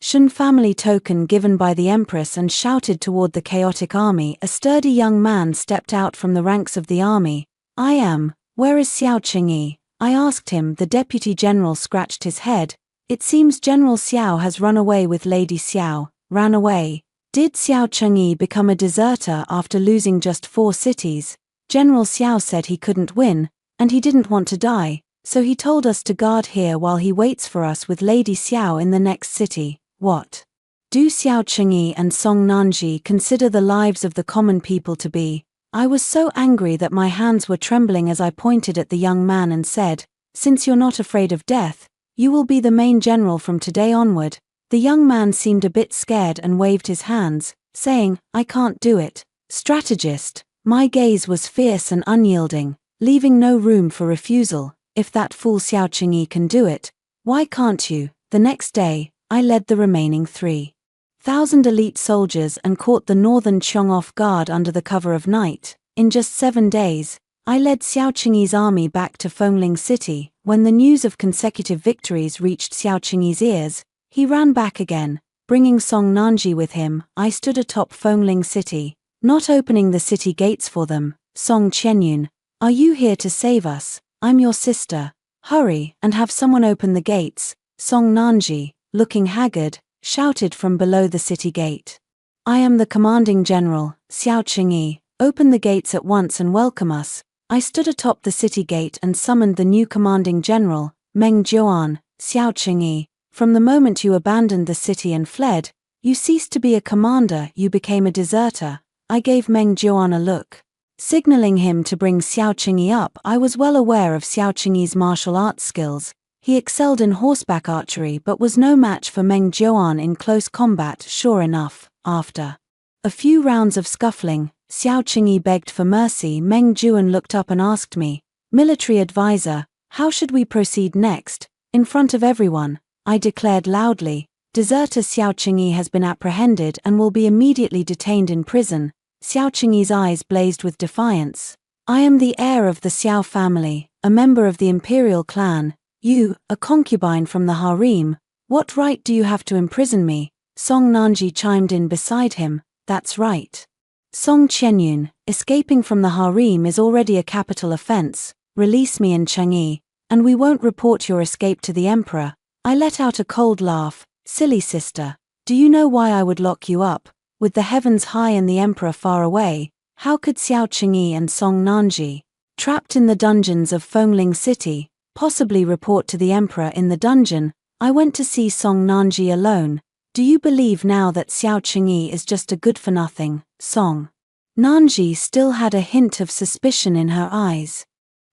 S1: Shun family token given by the Empress and shouted toward the chaotic army. A sturdy young man stepped out from the ranks of the army. I am. Where is Xiao Qingyi? I asked him. The deputy general scratched his head. It seems General Xiao has run away with Lady Xiao. Ran away. Did Xiao Qingyi become a deserter after losing just 4 cities? General Xiao said he couldn't win, and he didn't want to die, so he told us to guard here while he waits for us with Lady Xiao in the next city. What do Xiao Qingyi and Song Nanji consider the lives of the common people to be? I was so angry that my hands were trembling as I pointed at the young man and said, since you're not afraid of death, you will be the main general from today onward. The young man seemed a bit scared and waved his hands, saying, I can't do it. Strategist. My gaze was fierce and unyielding, leaving no room for refusal. If that fool Xiao Qingyi can do it, why can't you? The next day, I led the remaining 3,000 elite soldiers and caught the northern Qiong off guard under the cover of night. In just 7 days, I led Xiao Qingyi's army back to Fengling City. When the news of consecutive victories reached Xiao Qingyi's ears, he ran back again, bringing Song Nanji with him. I stood atop Fengling City, not opening the city gates for them. Song Qianyun, are you here to save us? I'm your sister. Hurry and have someone open the gates. Song Nanji, looking haggard, shouted from below the city gate. I am the commanding general, Xiao Qingyi. Open the gates at once and welcome us. I stood atop the city gate and summoned the new commanding general, Meng Jiuan. Xiao Qingyi, from the moment you abandoned the city and fled, you ceased to be a commander, you became a deserter. I gave Meng Jiuan a look, signaling him to bring Xiao Qingyi up. I was well aware of Xiao Qingyi's martial arts skills. He excelled in horseback archery but was no match for Meng Jiuan in close combat. Sure enough, after a few rounds of scuffling, Xiao Qingyi begged for mercy. Meng Jiuan looked up and asked me, military advisor, how should we proceed next? In front of everyone, I declared loudly, deserter Xiao Qingyi has been apprehended and will be immediately detained in prison. Xiao Qingyi's eyes blazed with defiance. I am the heir of the Xiao family, a member of the imperial clan. You, a concubine from the harem, what right do you have to imprison me? Song Nanji chimed in beside him, that's right. Song Qianyun, escaping from the harem is already a capital offense. Release me in Chang'e, and we won't report your escape to the emperor. I let out a cold laugh. Silly sister, do you know why I would lock you up? With the heavens high and the emperor far away, how could Xiao Qingyi and Song Nanji, trapped in the dungeons of Fengling City, possibly report to the emperor in the dungeon? I went to see Song Nanji alone. Do you believe now that Xiao Qingyi is just a good-for-nothing? Song Nanji still had a hint of suspicion in her eyes.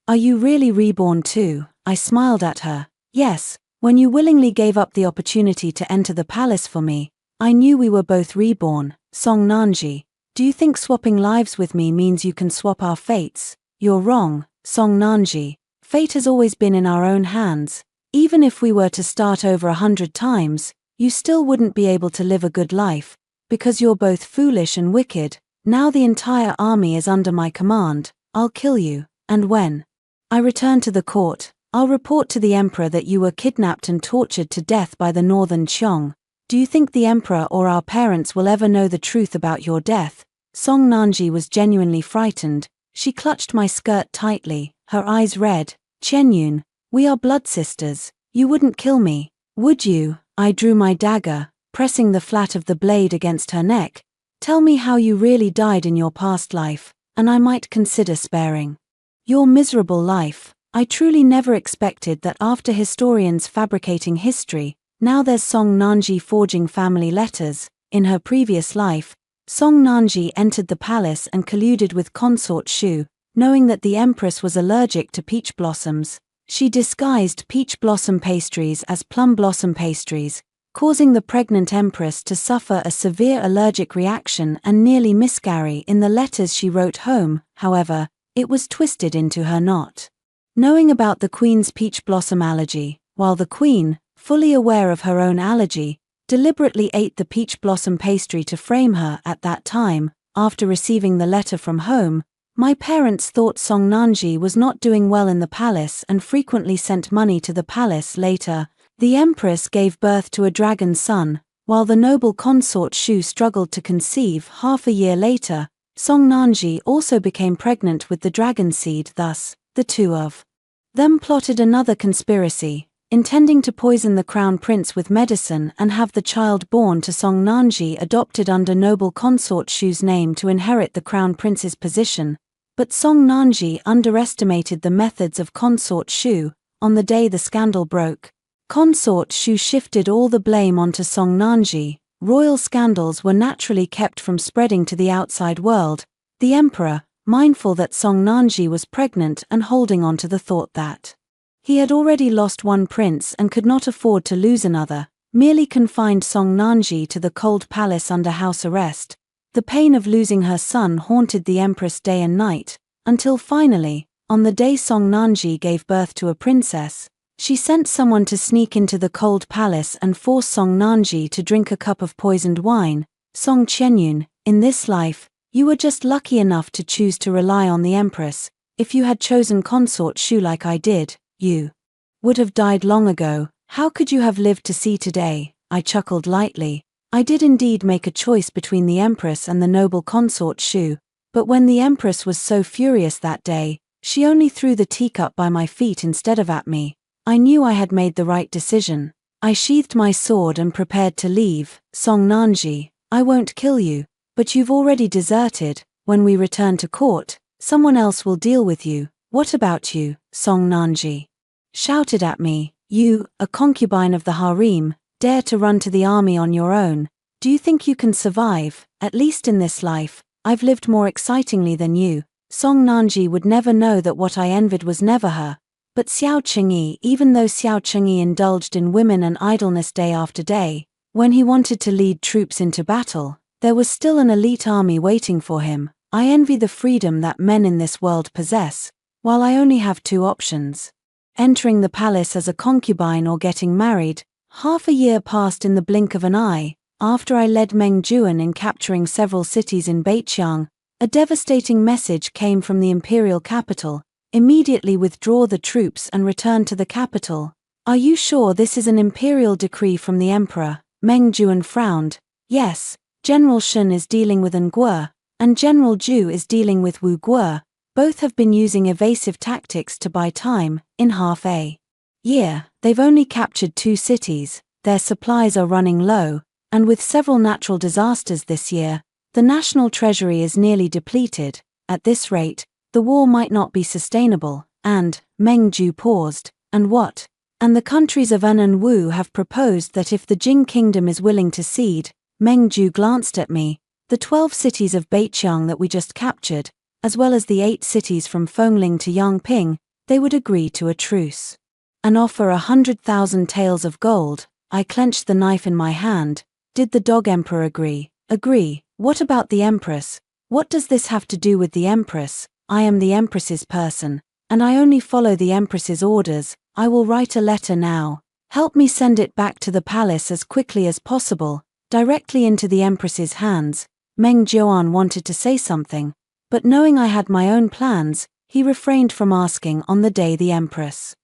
S1: Are you really reborn too? I smiled at her. Yes, when you willingly gave up the opportunity to enter the palace for me, I knew we were both reborn. Song Nanji, do you think swapping lives with me means you can swap our fates? You're wrong, Song Nanji. Fate has always been in our own hands. Even if we were to start over 100 times, you still wouldn't be able to live a good life, because you're both foolish and wicked. Now the entire army is under my command. I'll kill you, and when I return to the court, I'll report to the emperor that you were kidnapped and tortured to death by the northern Qiong. Do you think the emperor or our parents will ever know the truth about your death? Song Nanji was genuinely frightened. She clutched my skirt tightly, her eyes red. Qianyun, we are blood sisters. You wouldn't kill me, would you? I drew my dagger, pressing the flat of the blade against her neck. Tell me how you really died in your past life, and I might consider sparing your miserable life. I truly never expected that after historians fabricating history, now there's Song Nanji forging family letters. In her previous life, Song Nanji entered the palace and colluded with consort Shu, knowing that the empress was allergic to peach blossoms. She disguised peach blossom pastries as plum blossom pastries, causing the pregnant empress to suffer a severe allergic reaction and nearly miscarry. In the letters she wrote home, however, it was twisted into her not knowing about the queen's peach blossom allergy, while the queen, fully aware of her own allergy, deliberately ate the peach blossom pastry to frame her. At that time, after receiving the letter from home, my parents thought Song Nanji was not doing well in the palace and frequently sent money to the palace. Later, the empress gave birth to a dragon son, While the noble consort Shu struggled to conceive, half a year later, Song Nanji also became pregnant with the dragon seed. Thus, the two of them plotted another conspiracy, intending to poison the crown prince with medicine and have the child born to Song Nanji adopted under noble consort Shu's name to inherit the crown prince's position. But Song Nanji underestimated the methods of consort Shu. On the day the scandal broke, consort Shu shifted all the blame onto Song Nanji. Royal scandals were naturally kept from spreading to the outside world. The emperor, mindful that Song Nanji was pregnant and holding on to the thought that he had already lost one prince and could not afford to lose another, merely confined Song Nanji to the cold palace under house arrest. The pain of losing her son haunted the empress day and night, until finally, on the day Song Nanji gave birth to a princess, she sent someone to sneak into the cold palace and force Song Nanji to drink a cup of poisoned wine. Song Qianyun, in this life, you were just lucky enough to choose to rely on the empress. If you had chosen consort Shu like I did, you would have died long ago. How could you have lived to see today? I chuckled lightly. I did indeed make a choice between the empress and the noble consort Shu, but when the empress was so furious that day, she only threw the teacup by my feet instead of at me. I knew I had made the right decision. I sheathed my sword and prepared to leave. Song Nanji, I won't kill you, but you've already deserted. When we return to court, someone else will deal with you. What about you? Song Nanji shouted at me. You, a concubine of the harem, dare to run to the army on your own. Do you think you can survive? At least in this life, I've lived more excitingly than you. Song Nanji would never know that what I envied was never her. But Xiao Chengyi, even though Xiao Chengyi indulged in women and idleness day after day, when he wanted to lead troops into battle, there was still an elite army waiting for him. I envy the freedom that men in this world possess, while I only have two options: entering the palace as a concubine or getting married. Half a year passed in the blink of an eye. After I led Meng Juan in capturing several cities in Beiqiang, a devastating message came from the imperial capital. Immediately withdraw the troops and return to the capital. Are you sure this is an imperial decree from the emperor? Meng Juan frowned. Yes, General Shun is dealing with Nguer, and General Ju is dealing with Wu Guo. Both have been using evasive tactics to buy time. In half a year, they've only captured 2 cities, their supplies are running low, and with several natural disasters this year, the national treasury is nearly depleted. At this rate, the war might not be sustainable. And, Meng Ju paused, and what? And the countries of An and Wu have proposed that if the Jing kingdom is willing to cede. Meng Ju glanced at me. The 12 cities of Beiqiang that we just captured, as well as the 8 cities from Fengling to Yangping, they would agree to a truce and offer 100,000 taels of gold. I clenched the knife in my hand. Did the dog emperor agree? Agree? What about the empress? What does this have to do with the empress? I am the empress's person, and I only follow the empress's orders. I will write a letter now. Help me send it back to the palace as quickly as possible, directly into the empress's hands. Meng Juan wanted to say something, but knowing I had my own plans, he refrained from asking. On the day the empress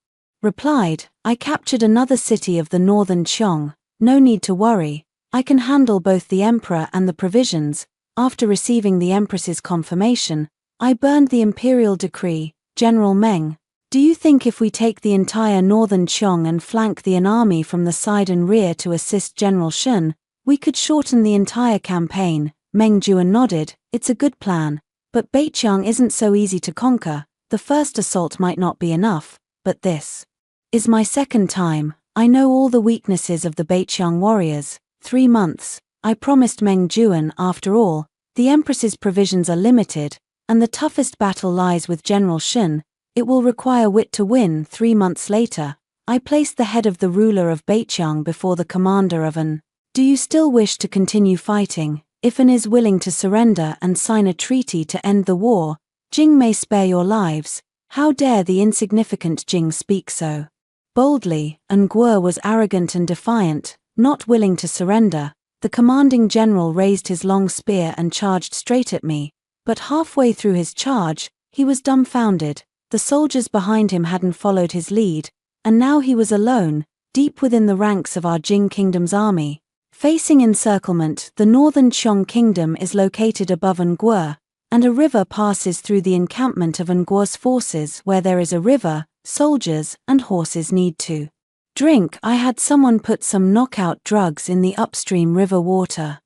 S1: replied, I captured another city of the northern Qiong. No need to worry, I can handle both the emperor and the provisions. After receiving the empress's confirmation, I burned the imperial decree. General Meng, do you think if we take the entire northern Qiong and flank the An army from the side and rear to assist General Shun, we could shorten the entire campaign? Meng Juan nodded. It's a good plan, but Beiqiang isn't so easy to conquer. The first assault might not be enough, but this is my second time. I know all the weaknesses of the Beiqiang warriors. 3 months, I promised Meng Juan. After all, the empress's provisions are limited, and the toughest battle lies with General Shun. It will require wit to win. 3 months later, I placed the head of the ruler of Beiqiang before the commander of An. Do you still wish to continue fighting? If An is willing to surrender and sign a treaty to end the war, Jing may spare your lives. How dare the insignificant Jing speak so boldly? Nguer was arrogant and defiant, not willing to surrender. The commanding general raised his long spear and charged straight at me. But halfway through his charge, he was dumbfounded. The soldiers behind him hadn't followed his lead, and now he was alone, deep within the ranks of our Jing kingdom's army. Facing encirclement, the northern Qiong kingdom is located above Nguo, and a river passes through the encampment of Nguo's forces. Where there is a river, soldiers and horses need to drink. I had someone put some knockout drugs in the upstream river water.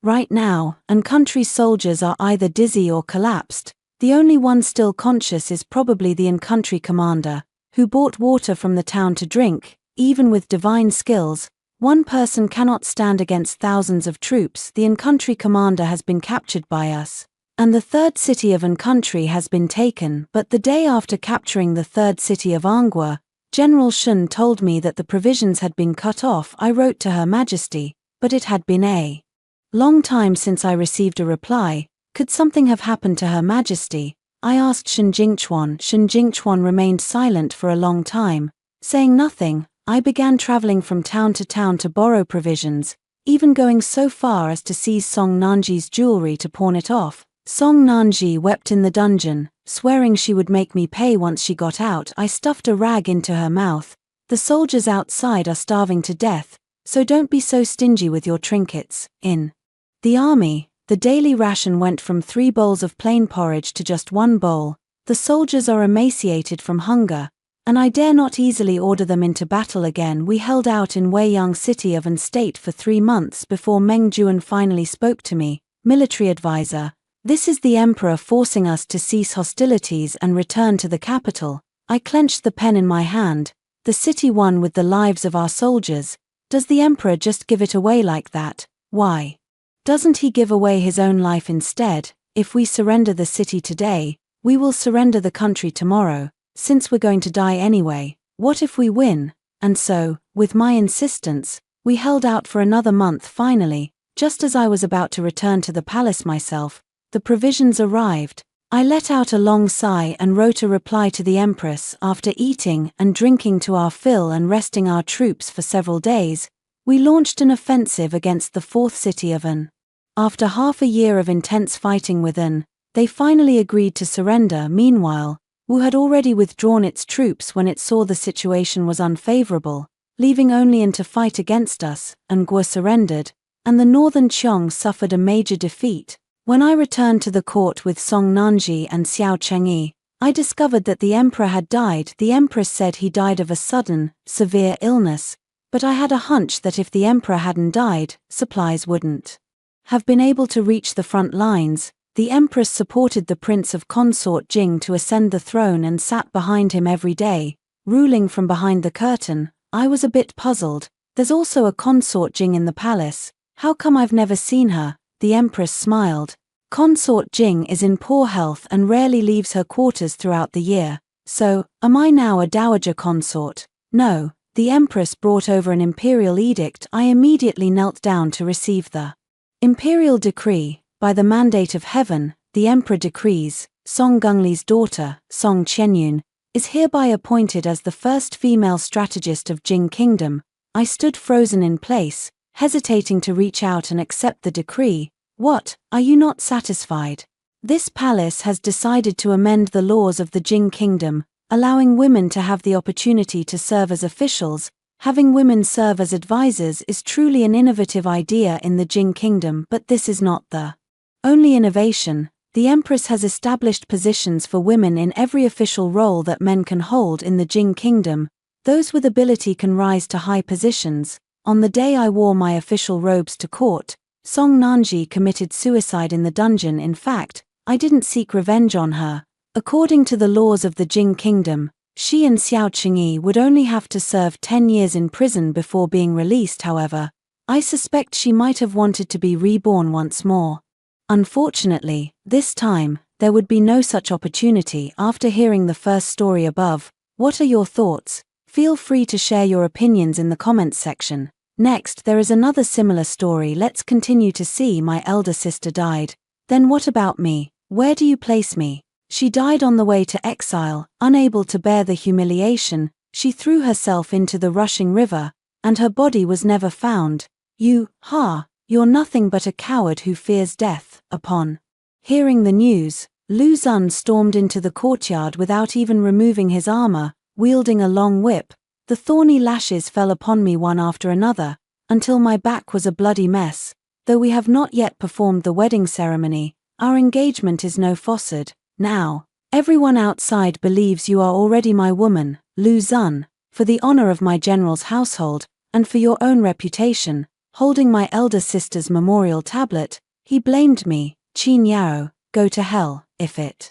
S1: Right now, country soldiers are either dizzy or collapsed. The only one still conscious is probably the country commander, who bought water from the town to drink. Even with divine skills, one person cannot stand against thousands of troops. The country commander has been captured by us, and the third city of country has been taken. But the day after capturing the third city of Angua, General Shun told me that the provisions had been cut off. I wrote to Her Majesty, but it had been a long time since I received a reply. Could something have happened to Her Majesty? I asked Shen Jingchuan. Shen Jingchuan remained silent for a long time, saying nothing. I began traveling from town to borrow provisions, even going so far as to seize Song Nanji's jewelry to pawn it off. Song Nanji wept in the dungeon, swearing she would make me pay once she got out. I stuffed a rag into her mouth. The soldiers outside are starving to death, so don't be so stingy with your trinkets. In the army, the daily ration went from 3 bowls of plain porridge to just 1 bowl. The soldiers are emaciated from hunger, and I dare not easily order them into battle again. We held out in Weiyang city of state for 3 months before Meng Juan finally spoke to me. Military advisor, this is the emperor forcing us to cease hostilities and return to the capital. I clenched the pen in my hand. The city won with the lives of our soldiers. Does the emperor just give it away like that? Why doesn't he give away his own life instead? If we surrender the city today, we will surrender the country tomorrow, since we're going to die anyway. What if we win? And so, with my insistence, we held out for another month. Finally, just as I was about to return to the palace myself, the provisions arrived. I let out a long sigh and wrote a reply to the empress. After eating and drinking to our fill and resting our troops for several days, we launched an offensive against the fourth city of An. After half a year of intense fighting with An, they finally agreed to surrender. Meanwhile, Wu had already withdrawn its troops when it saw the situation was unfavorable, leaving only An to fight against us. Nguo surrendered, and the northern Qiong suffered a major defeat. When I returned to the court with Song Nanji and Xiao Chengyi, I discovered that the emperor had died. The empress said he died of a sudden, severe illness, but I had a hunch that if the emperor hadn't died, supplies wouldn't have been able to reach the front lines. The empress supported the prince of consort Jing to ascend the throne and sat behind him every day, ruling from behind the curtain. I was a bit puzzled. There's also a consort Jing in the palace. How come I've never seen her? The empress smiled. Consort Jing is in poor health and rarely leaves her quarters throughout the year. So, am I now a dowager consort? No. The empress brought over an imperial edict. I immediately knelt down to receive the imperial decree. By the mandate of heaven, the emperor decrees, Song Gungli's daughter, Song Qianyun, is hereby appointed as the first female strategist of Jing Kingdom. I stood frozen in place, hesitating to reach out and accept the decree. What, are you not satisfied? This palace has decided to amend the laws of the Jing Kingdom, allowing women to have the opportunity to serve as officials. Having women serve as advisors is truly an innovative idea in the Jing Kingdom, but this is not the only innovation. The empress has established positions for women in every official role that men can hold in the Jing Kingdom. Those with ability can rise to high positions. On the day I wore my official robes to court, Song Nanji committed suicide in the dungeon. In fact, I didn't seek revenge on her. According to the laws of the Jing Kingdom, she and Xiao Chengyi would only have to serve 10 years in prison before being released. However, I suspect she might have wanted to be reborn once more. Unfortunately, this time, there would be no such opportunity. After hearing the first story above, what are your thoughts? Feel free to share your opinions in the comments section. Next, there is another similar story. Let's continue to see. My elder sister died. Then what about me? Where do you place me? She died on the way to exile. Unable to bear the humiliation, she threw herself into the rushing river, and her body was never found. You're nothing but a coward who fears death. Upon hearing the news, Lu Xun stormed into the courtyard without even removing his armor, wielding a long whip. The thorny lashes fell upon me one after another, until my back was a bloody mess. Though we have not yet performed the wedding ceremony, our engagement is no facade. Now, everyone outside believes you are already my woman, Lu Xun, for the honor of my general's household, and for your own reputation. Holding my elder sister's memorial tablet, he blamed me. Qin Yao, go to hell. If it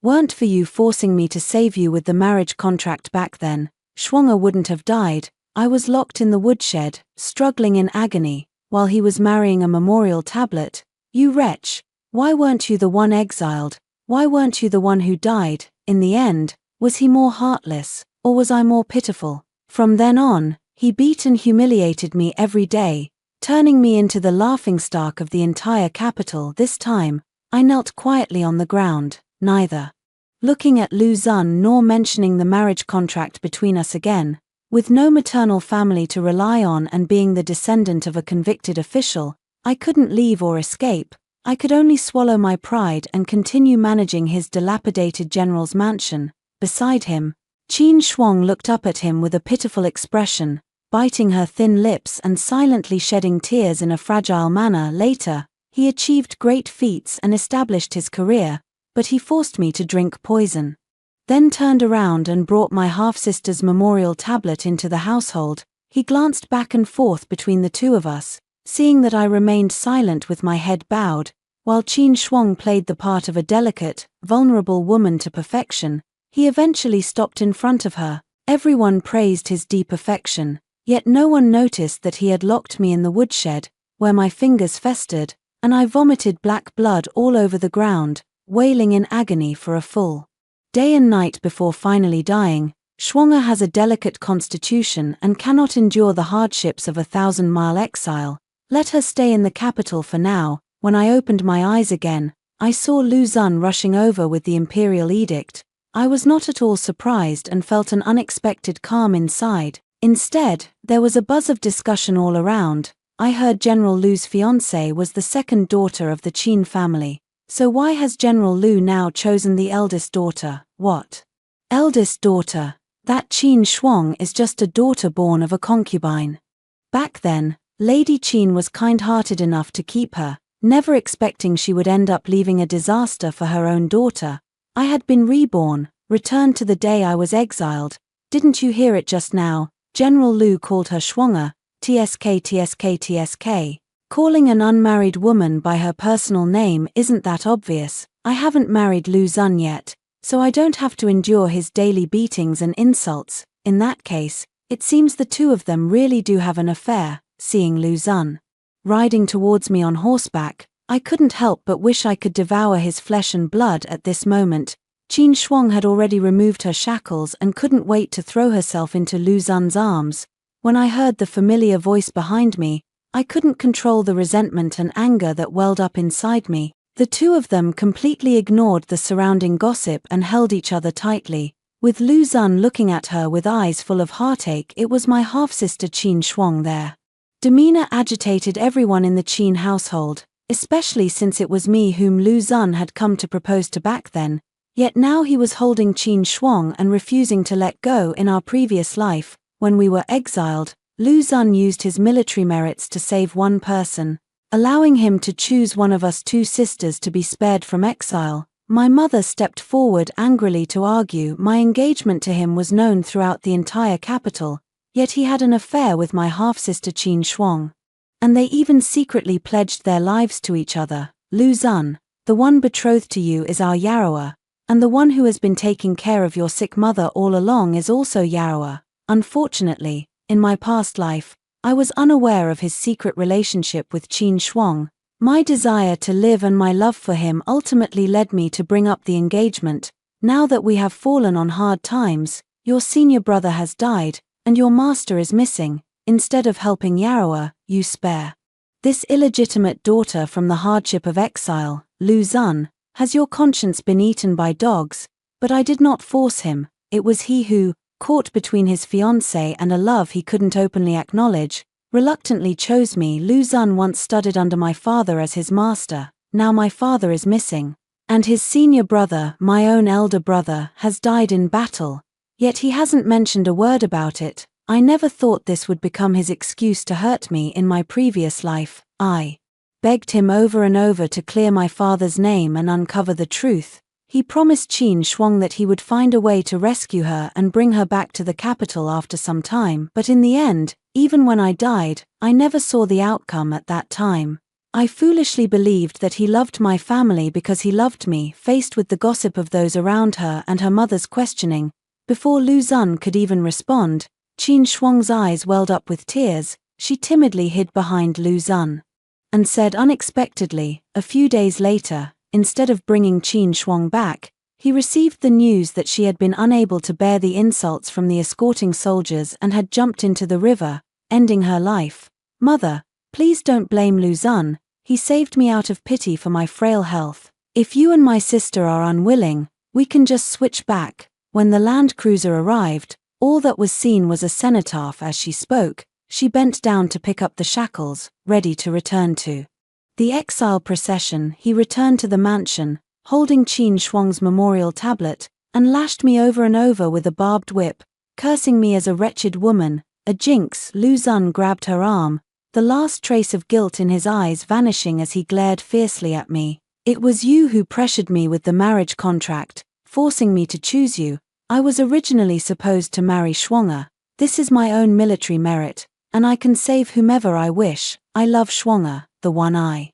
S1: weren't for you forcing me to save you with the marriage contract back then, Shuang'er wouldn't have died. I was locked in the woodshed, struggling in agony, while he was marrying a memorial tablet. You wretch, why weren't you the one exiled? Why weren't you the one who died? In the end, was he more heartless, or was I more pitiful? From then on, he beat and humiliated me every day, turning me into the laughingstock of the entire capital. This time, I knelt quietly on the ground, neither looking at Lu Xun nor mentioning the marriage contract between us again. With no maternal family to rely on and being the descendant of a convicted official, I couldn't leave or escape. I could only swallow my pride and continue managing his dilapidated general's mansion. Beside him, Qin Shuang looked up at him with a pitiful expression, biting her thin lips and silently shedding tears in a fragile manner. Later, he achieved great feats and established his career, but he forced me to drink poison. Then turned around and brought my half-sister's memorial tablet into the household. He glanced back and forth between the two of us, seeing that I remained silent with my head bowed, while Qin Shuang played the part of a delicate, vulnerable woman to perfection. He eventually stopped in front of her. Everyone praised his deep affection, yet no one noticed that he had locked me in the woodshed, where my fingers festered, and I vomited black blood all over the ground, wailing in agony for a full day and night before finally dying. Shuang'er has a delicate constitution and cannot endure the hardships of a 1,000-mile exile. Let her stay in the capital for now. When I opened my eyes again, I saw Lu Xun rushing over with the imperial edict. I was not at all surprised and felt an unexpected calm inside. Instead, there was a buzz of discussion all around. I heard General Lu's fiancée was the second daughter of the Qin family. So why has General Lu now chosen the eldest daughter? What? Eldest daughter? That Qin Shuang is just a daughter born of a concubine. Back then, Lady Qin was kind-hearted enough to keep her, never expecting she would end up leaving a disaster for her own daughter. I had been reborn, returned to the day I was exiled. Didn't you hear it just now? General Lu called her Shuang'er, TSK. Calling an unmarried woman by her personal name isn't that obvious. I haven't married Lu Xun yet, so I don't have to endure his daily beatings and insults. In that case, it seems the two of them really do have an affair. Seeing Lu Xun riding towards me on horseback, I couldn't help but wish I could devour his flesh and blood at this moment. Qin Shuang had already removed her shackles and couldn't wait to throw herself into Lu Xun's arms. When I heard the familiar voice behind me, I couldn't control the resentment and anger that welled up inside me. The two of them completely ignored the surrounding gossip and held each other tightly. With Lu Xun looking at her with eyes full of heartache, it was my half-sister Qin Shuang there. Demeanor agitated everyone in the Qin household, especially since it was me whom Lu Xun had come to propose to back then. Yet now he was holding Qin Shuang and refusing to let go. In our previous life, when we were exiled, Lu Xun used his military merits to save one person, allowing him to choose one of us two sisters to be spared from exile. My mother stepped forward angrily to argue my engagement to him was known throughout the entire capital, yet he had an affair with my half-sister Qin Shuang. And they even secretly pledged their lives to each other. Lu Xun, the one betrothed to you is our Yaroa, and the one who has been taking care of your sick mother all along is also Yaroa. Unfortunately, in my past life, I was unaware of his secret relationship with Qin Shuang. My desire to live and my love for him ultimately led me to bring up the engagement. Now that we have fallen on hard times, your senior brother has died, and your master is missing. Instead of helping Yaroa, you spare this illegitimate daughter from the hardship of exile. Lu Xun, has your conscience been eaten by dogs? But I did not force him. It was he who, caught between his fiancée and a love he couldn't openly acknowledge, reluctantly chose me. Lu Xun once studied under my father as his master. Now my father is missing, and his senior brother, my own elder brother, has died in battle. Yet he hasn't mentioned a word about it. I never thought this would become his excuse to hurt me in my previous life. I begged him over and over to clear my father's name and uncover the truth. He promised Qin Shuang that he would find a way to rescue her and bring her back to the capital after some time, but in the end, even when I died, I never saw the outcome at that time. I foolishly believed that he loved my family because he loved me. Faced with the gossip of those around her and her mother's questioning, before Lu Xun could even respond, Qin Shuang's eyes welled up with tears. She timidly hid behind Lu Xun and said unexpectedly, a few days later, instead of bringing Qin Shuang back, he received the news that she had been unable to bear the insults from the escorting soldiers and had jumped into the river, ending her life. Mother, please don't blame Lu Xun. He saved me out of pity for my frail health. If you and my sister are unwilling, we can just switch back. When the land cruiser arrived, all that was seen was a cenotaph. As she spoke, she bent down to pick up the shackles, ready to return to the exile procession. He returned to the mansion, holding Qin Shuang's memorial tablet, and lashed me over and over with a barbed whip, cursing me as a wretched woman, a jinx. Lu Xun grabbed her arm, the last trace of guilt in his eyes vanishing as he glared fiercely at me. It was you who pressured me with the marriage contract, forcing me to choose you. I was originally supposed to marry Shuang. This is my own military merit, and I can save whomever I wish. I love Shuang, the one I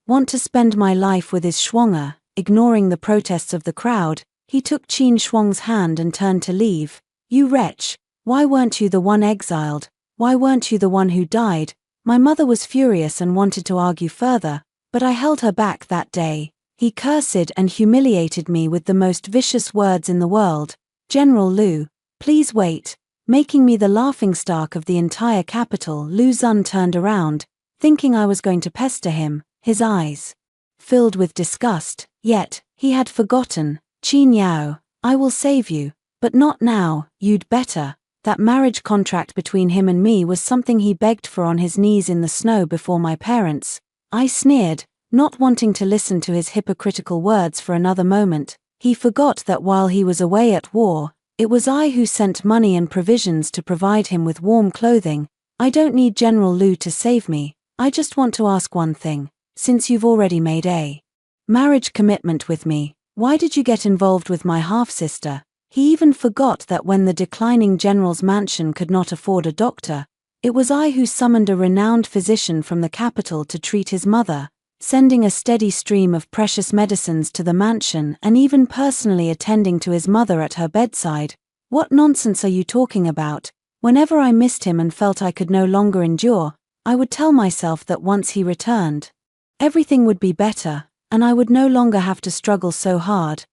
S1: want to spend my life with is Shuang. Ignoring the protests of the crowd, he took Qin Shuang's hand and turned to leave. You wretch, why weren't you the one exiled? Why weren't you the one who died? My mother was furious and wanted to argue further, but I held her back that day. He cursed and humiliated me with the most vicious words in the world. General Lu, please wait, making me the laughingstock of the entire capital. Lu Xun turned around, thinking I was going to pester him, his eyes filled with disgust. Yet, he had forgotten. Qin Yao, I will save you, but not now. You'd better. That marriage contract between him and me was something he begged for on his knees in the snow before my parents. I sneered, not wanting to listen to his hypocritical words for another moment. He forgot that while he was away at war, it was I who sent money and provisions to provide him with warm clothing. I don't need General Lu to save me. I just want to ask one thing. Since you've already made a marriage commitment with me, why did you get involved with my half-sister? He even forgot that when the declining general's mansion could not afford a doctor, it was I who summoned a renowned physician from the capital to treat his mother, sending a steady stream of precious medicines to the mansion and even personally attending to his mother at her bedside. What nonsense are you talking about? Whenever I missed him and felt I could no longer endure, I would tell myself that once he returned, everything would be better, and I would no longer have to struggle so hard.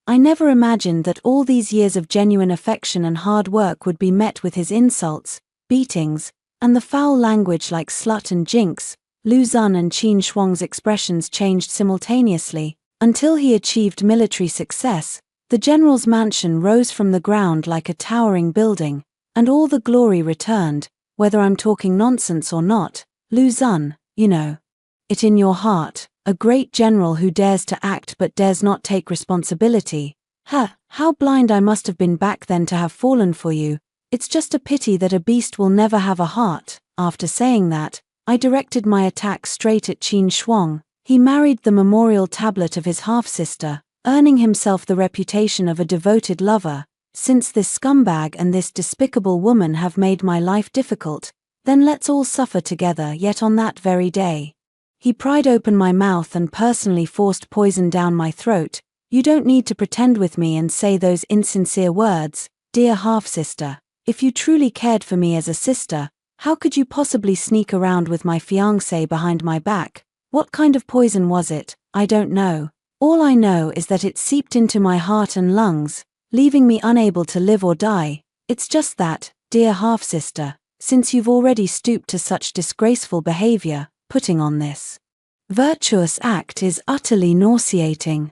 S1: I never imagined that all these years of genuine affection and hard work would be met with his insults, beatings, and the foul language like slut and jinx. Lu Xun and Qin Shuang's expressions changed simultaneously. Until he achieved military success, the general's mansion rose from the ground like a towering building, and all the glory returned. Whether I'm talking nonsense or not, Lu Xun, you know it in your heart, a great general who dares to act but dares not take responsibility. How blind I must have been back then to have fallen for you. It's just a pity that a beast will never have a heart. After saying that, I directed my attack straight at Qin Shuang. He married the memorial tablet of his half-sister, earning himself the reputation of a devoted lover. Since this scumbag and this despicable woman have made my life difficult, then let's all suffer together. Yet on that very day, he pried open my mouth and personally forced poison down my throat. You don't need to pretend with me and say those insincere words, dear half-sister. If you truly cared for me as a sister, how could you possibly sneak around with my fiancé behind my back? What kind of poison was it? I don't know. All I know is that it seeped into my heart and lungs, leaving me unable to live or die. It's just that, dear half-sister, since you've already stooped to such disgraceful behavior, putting on this virtuous act is utterly nauseating.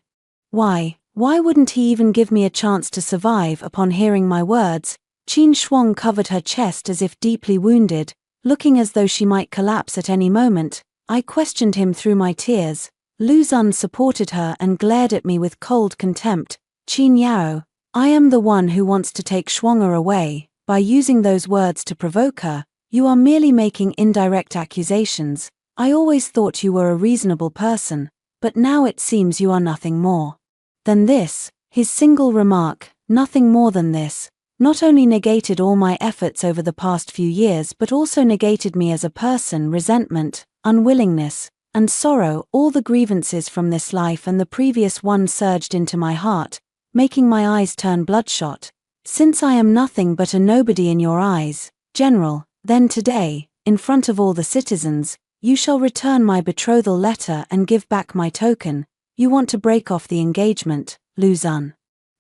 S1: Why wouldn't he even give me a chance to survive? Upon hearing my words, Qin Shuang covered her chest as if deeply wounded, looking as though she might collapse at any moment. I questioned him through my tears. Lu Xun supported her and glared at me with cold contempt. Qin Yao, I am the one who wants to take Shuang away. By using those words to provoke her, you are merely making indirect accusations. I always thought you were a reasonable person, but now it seems you are nothing more than this." His single remark, "nothing more than this," not only negated all my efforts over the past few years but also negated me as a person. Resentment, unwillingness, and sorrow, all the grievances from this life and the previous one surged into my heart, making my eyes turn bloodshot. "Since I am nothing but a nobody in your eyes, General, then today, in front of all the citizens, you shall return my betrothal letter and give back my token. You want to break off the engagement." Lu Xun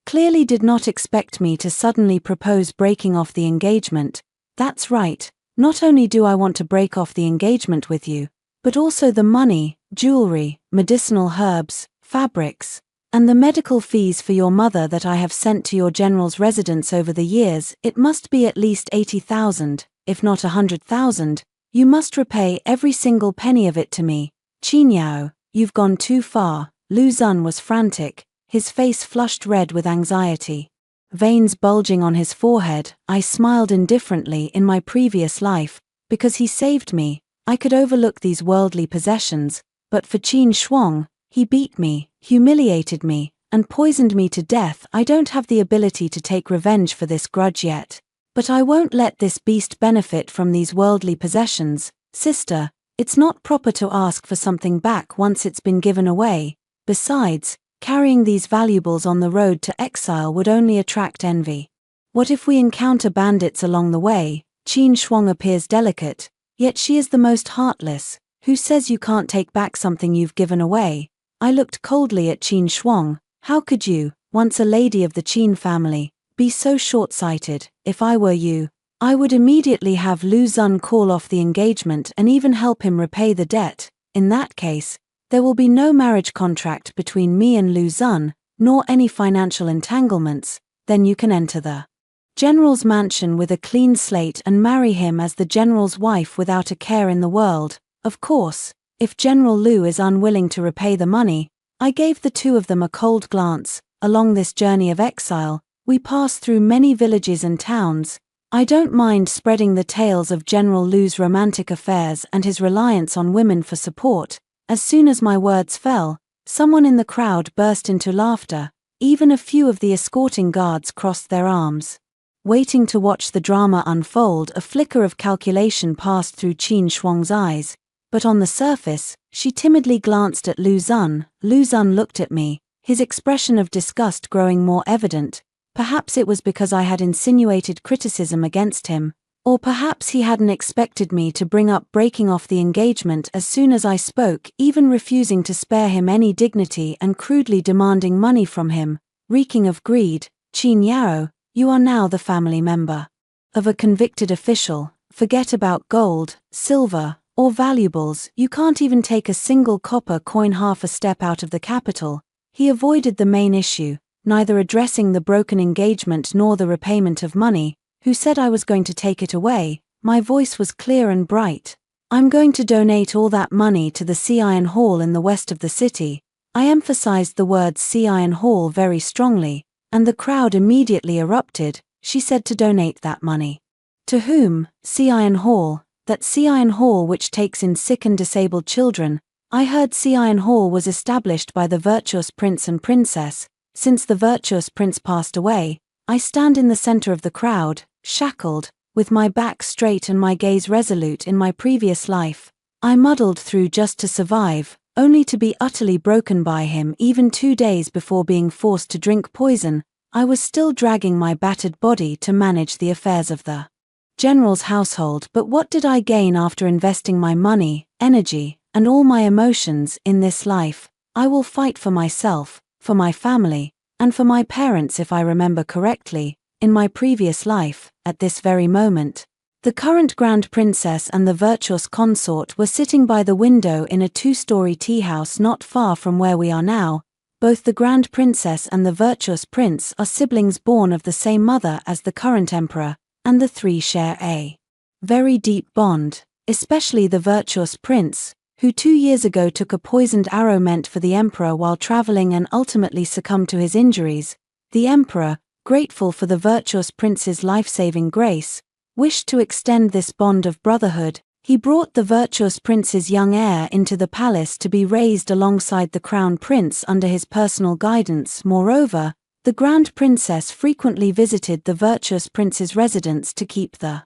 S1: clearly did not expect me to suddenly propose breaking off the engagement. "That's right, not only do I want to break off the engagement with you, but also the money, jewelry, medicinal herbs, fabrics, and the medical fees for your mother that I have sent to your general's residence over the years. It must be at least 80,000, if not 100,000. You must repay every single penny of it to me. Qin Yao, you've gone too far." Lu Xun was frantic, his face flushed red with anxiety, veins bulging on his forehead. I smiled indifferently. In my previous life, because he saved me, I could overlook these worldly possessions, but for Qin Shuang, he beat me, humiliated me, and poisoned me to death. I don't have the ability to take revenge for this grudge yet, but I won't let this beast benefit from these worldly possessions. Sister, it's not proper to ask for something back once it's been given away. Besides, carrying these valuables on the road to exile would only attract envy. What if we encounter bandits along the way? Qin Shuang appears delicate, yet she is the most heartless. Who says you can't take back something you've given away? I looked coldly at Qin Shuang. How could you, once a lady of the Qin family, be so short-sighted? If I were you, I would immediately have Lu Xun call off the engagement and even help him repay the debt. In that case, there will be no marriage contract between me and Lu Xun, nor any financial entanglements. Then you can enter the general's mansion with a clean slate and marry him as the general's wife without a care in the world. Of course, if General Lu is unwilling to repay the money. I gave the two of them a cold glance. Along this journey of exile, we pass through many villages and towns. I don't mind spreading the tales of General Lu's romantic affairs and his reliance on women for support. As soon as my words fell, someone in the crowd burst into laughter. Even a few of the escorting guards crossed their arms. Waiting to watch the drama unfold, a flicker of calculation passed through Qin Shuang's eyes, but on the surface, she timidly glanced at Lu Xun. Lu Xun looked at me, his expression of disgust growing more evident. Perhaps it was because I had insinuated criticism against him, or perhaps he hadn't expected me to bring up breaking off the engagement as soon as I spoke, even refusing to spare him any dignity and crudely demanding money from him, reeking of greed. Qin Yao, you are now the family member of a convicted official. Forget about gold, silver, or valuables. You can't even take a single copper coin half a step out of the capital. He avoided the main issue, neither addressing the broken engagement nor the repayment of money. Who said I was going to take it away? My voice was clear and bright. I'm going to donate all that money to the Sea Iron Hall in the west of the city. I emphasized the words Sea Iron Hall very strongly, and the crowd immediately erupted. She said to donate that money. To whom? Sea Iron Hall. That Sea Iron Hall which takes in sick and disabled children. I heard Sea Iron Hall was established by the virtuous prince and princess. Since the virtuous prince passed away, I stand in the center of the crowd, shackled, with my back straight and my gaze resolute. In my previous life, I muddled through just to survive, only to be utterly broken by him. Even 2 days before being forced to drink poison, I was still dragging my battered body to manage the affairs of the general's household. But what did I gain after investing my money, energy, and all my emotions in this life? I will fight for myself, for my family, and for my parents. If I remember correctly, in my previous life, at this very moment, the current Grand Princess and the virtuous consort were sitting by the window in a 2-story tea house not far from where we are now. Both the Grand Princess and the virtuous prince are siblings born of the same mother as the current emperor, and the three share a very deep bond, especially the virtuous prince, who 2 years ago took a poisoned arrow meant for the emperor while traveling and ultimately succumbed to his injuries. The emperor, grateful for the virtuous prince's life-saving grace, wished to extend this bond of brotherhood. He brought the virtuous prince's young heir into the palace to be raised alongside the crown prince under his personal guidance. Moreover, the grand princess frequently visited the virtuous prince's residence to keep the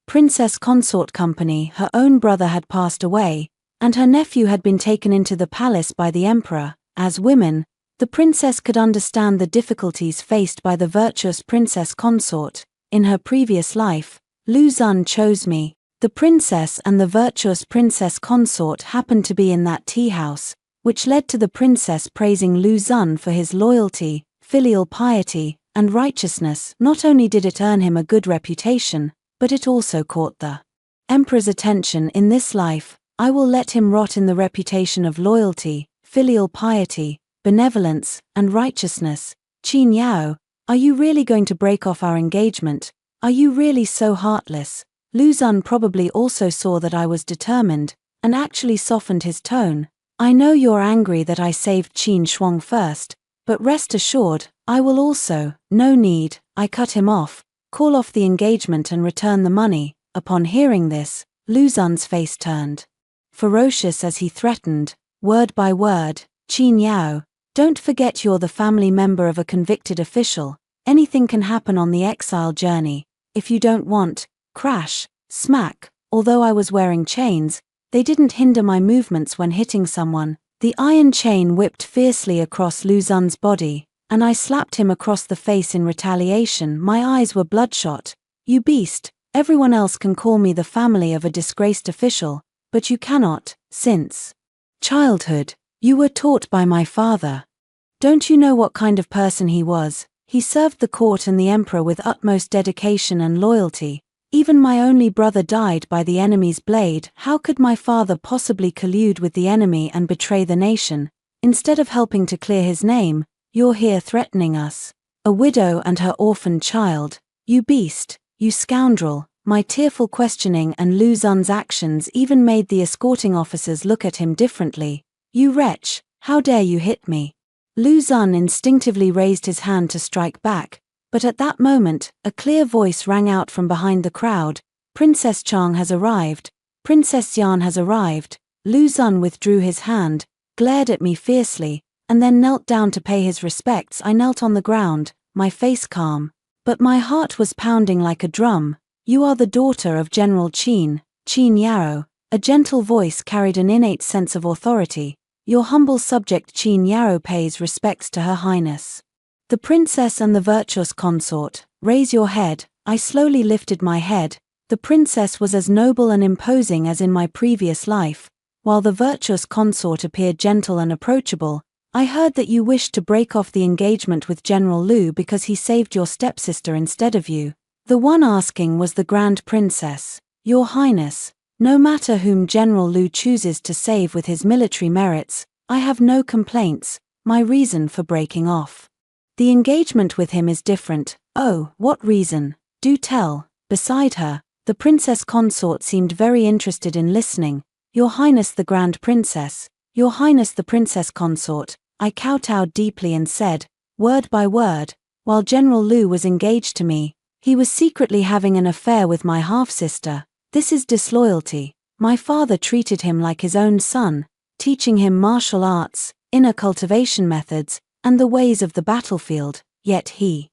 S1: princess consort company. Her own brother had passed away, and her nephew had been taken into the palace by the emperor. As women, the princess could understand the difficulties faced by the virtuous princess consort. In her previous life, Lu Xun chose me. The princess and the virtuous princess consort happened to be in that tea house, which led to the princess praising Lu Xun for his loyalty, filial piety, and righteousness. Not only did it earn him a good reputation, but it also caught the emperor's attention. In this life, I will let him rot in the reputation of loyalty, filial piety, benevolence, and righteousness. Qin Yao, are you really going to break off our engagement? Are you really so heartless? Lu Xun probably also saw that I was determined, and actually softened his tone. I know you're angry that I saved Qin Shuang first, but rest assured, I will also. No need. I cut him off, call off the engagement and return the money. Upon hearing this, Lu Xun's face turned ferocious as he threatened, word by word, Qin Yao, don't forget you're the family member of a convicted official. Anything can happen on the exile journey. If you don't want, crash, smack. Although I was wearing chains, they didn't hinder my movements when hitting someone. The iron chain whipped fiercely across Lu Xun's body, and I slapped him across the face in retaliation. My eyes were bloodshot. You beast, everyone else can call me the family of a disgraced official, but you cannot. Since childhood, you were taught by my father. Don't you know what kind of person he was? He served the court and the emperor with utmost dedication and loyalty. Even my only brother died by the enemy's blade. How could my father possibly collude with the enemy and betray the nation? Instead of helping to clear his name, you're here threatening us. A widow and her orphaned child. You beast, you scoundrel. My tearful questioning and Lu Xun's actions even made the escorting officers look at him differently. You wretch, how dare you hit me? Lu Xun instinctively raised his hand to strike back, but at that moment, a clear voice rang out from behind the crowd. Princess Chang has arrived. Princess Yan has arrived. Lu Xun withdrew his hand, glared at me fiercely, and then knelt down to pay his respects. I knelt on the ground, my face calm, but my heart was pounding like a drum. You are the daughter of General Qin Yao. A gentle voice carried an innate sense of authority. Your humble subject Qin Yao pays respects to Her Highness the princess and the virtuous consort. Raise your head. I slowly lifted my head. The princess was as noble and imposing as in my previous life, while the virtuous consort appeared gentle and approachable. I heard that you wished to break off the engagement with General Lu because he saved your stepsister instead of you. The one asking was the Grand Princess. Your Highness, no matter whom General Lu chooses to save with his military merits, I have no complaints. My reason for breaking off the engagement with him is different. Oh, what reason? Do tell. Beside her, the princess consort seemed very interested in listening. Your Highness the Grand Princess, Your Highness the Princess Consort. I kowtowed deeply and said, word by word, while General Lu was engaged to me, he was secretly having an affair with my half-sister. This is disloyalty. My father treated him like his own son, teaching him martial arts, inner cultivation methods, and the ways of the battlefield, yet he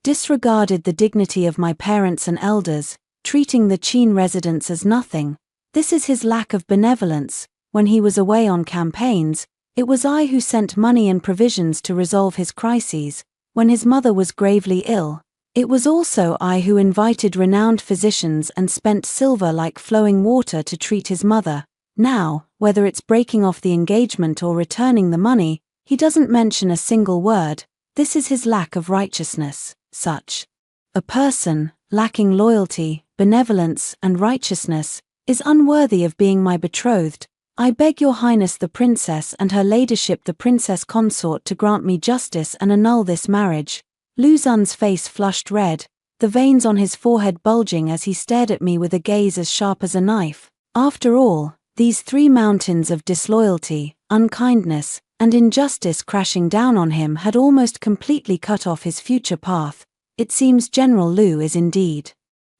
S1: disregarded the dignity of my parents and elders, treating the Qin residents as nothing. This is his lack of benevolence. When he was away on campaigns, it was I who sent money and provisions to resolve his crises. When his mother was gravely ill, it was also I who invited renowned physicians and spent silver like flowing water to treat his mother. Now, whether it's breaking off the engagement or returning the money, he doesn't mention a single word. This is his lack of righteousness. Such a person, lacking loyalty, benevolence, and righteousness, is unworthy of being my betrothed. I beg Your Highness the Princess and her ladyship the Princess Consort to grant me justice and annul this marriage. Lu Xun's face flushed red, the veins on his forehead bulging as he stared at me with a gaze as sharp as a knife. After all, these three mountains of disloyalty, unkindness, and injustice crashing down on him had almost completely cut off his future path. It seems General Lu is indeed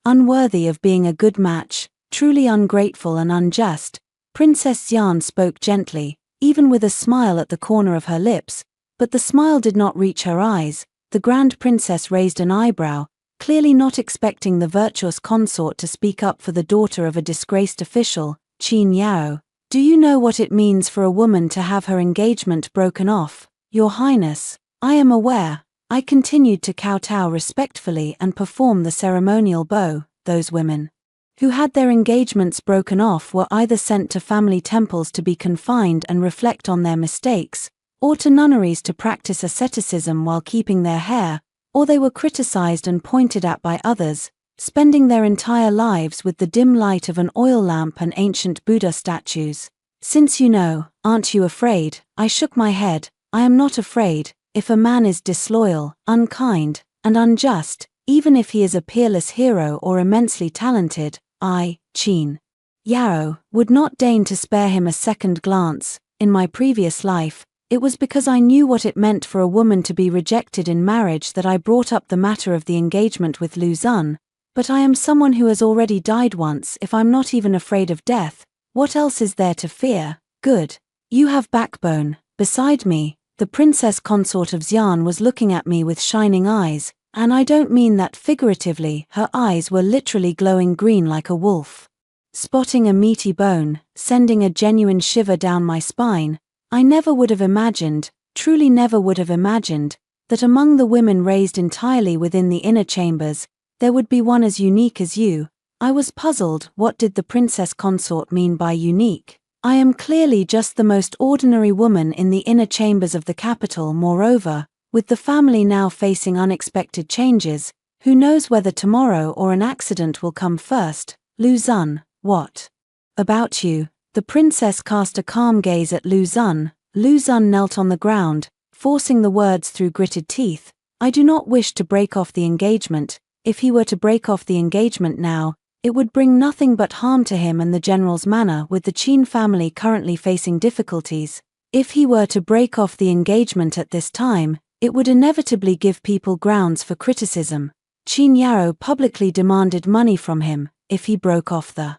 S1: unworthy of being a good match, truly ungrateful and unjust. Princess Xian spoke gently, even with a smile at the corner of her lips, but the smile did not reach her eyes. The Grand Princess raised an eyebrow, clearly not expecting the virtuous consort to speak up for the daughter of a disgraced official. Qin Yao, do you know what it means for a woman to have her engagement broken off? Your Highness, I am aware. I continued to kowtow respectfully and perform the ceremonial bow. Those women who had their engagements broken off were either sent to family temples to be confined and reflect on their mistakes, or to nunneries to practice asceticism while keeping their hair, or they were criticized and pointed at by others, spending their entire lives with the dim light of an oil lamp and ancient Buddha statues. Since you know, aren't you afraid? I shook my head. I am not afraid. If a man is disloyal, unkind, and unjust, even if he is a peerless hero or immensely talented, I, Qin Yao, would not deign to spare him a second glance. In my previous life, it was because I knew what it meant for a woman to be rejected in marriage that I brought up the matter of the engagement with Lu Xun. But I am someone who has already died once. If I'm not even afraid of death, what else is there to fear? Good. You have backbone. Beside me, the princess consort of Xian was looking at me with shining eyes, and I don't mean that figuratively. Her eyes were literally glowing green like a wolf. Spotting a meaty bone, sending a genuine shiver down my spine. I never would have imagined, truly never would have imagined, that among the women raised entirely within the inner chambers, there would be one as unique as you. I was puzzled. What did the princess consort mean by unique? I am clearly just the most ordinary woman in the inner chambers of the capital. Moreover, with the family now facing unexpected changes, who knows whether tomorrow or an accident will come first? Lu Xun, what about you? The princess cast a calm gaze at Lu Xun. Lu Xun knelt on the ground, forcing the words through gritted teeth. I do not wish to break off the engagement. If he were to break off the engagement now, it would bring nothing but harm to him and the general's manor. With the Qin family currently facing difficulties, if he were to break off the engagement at this time, it would inevitably give people grounds for criticism. Qin Yao publicly demanded money from him. If he broke off the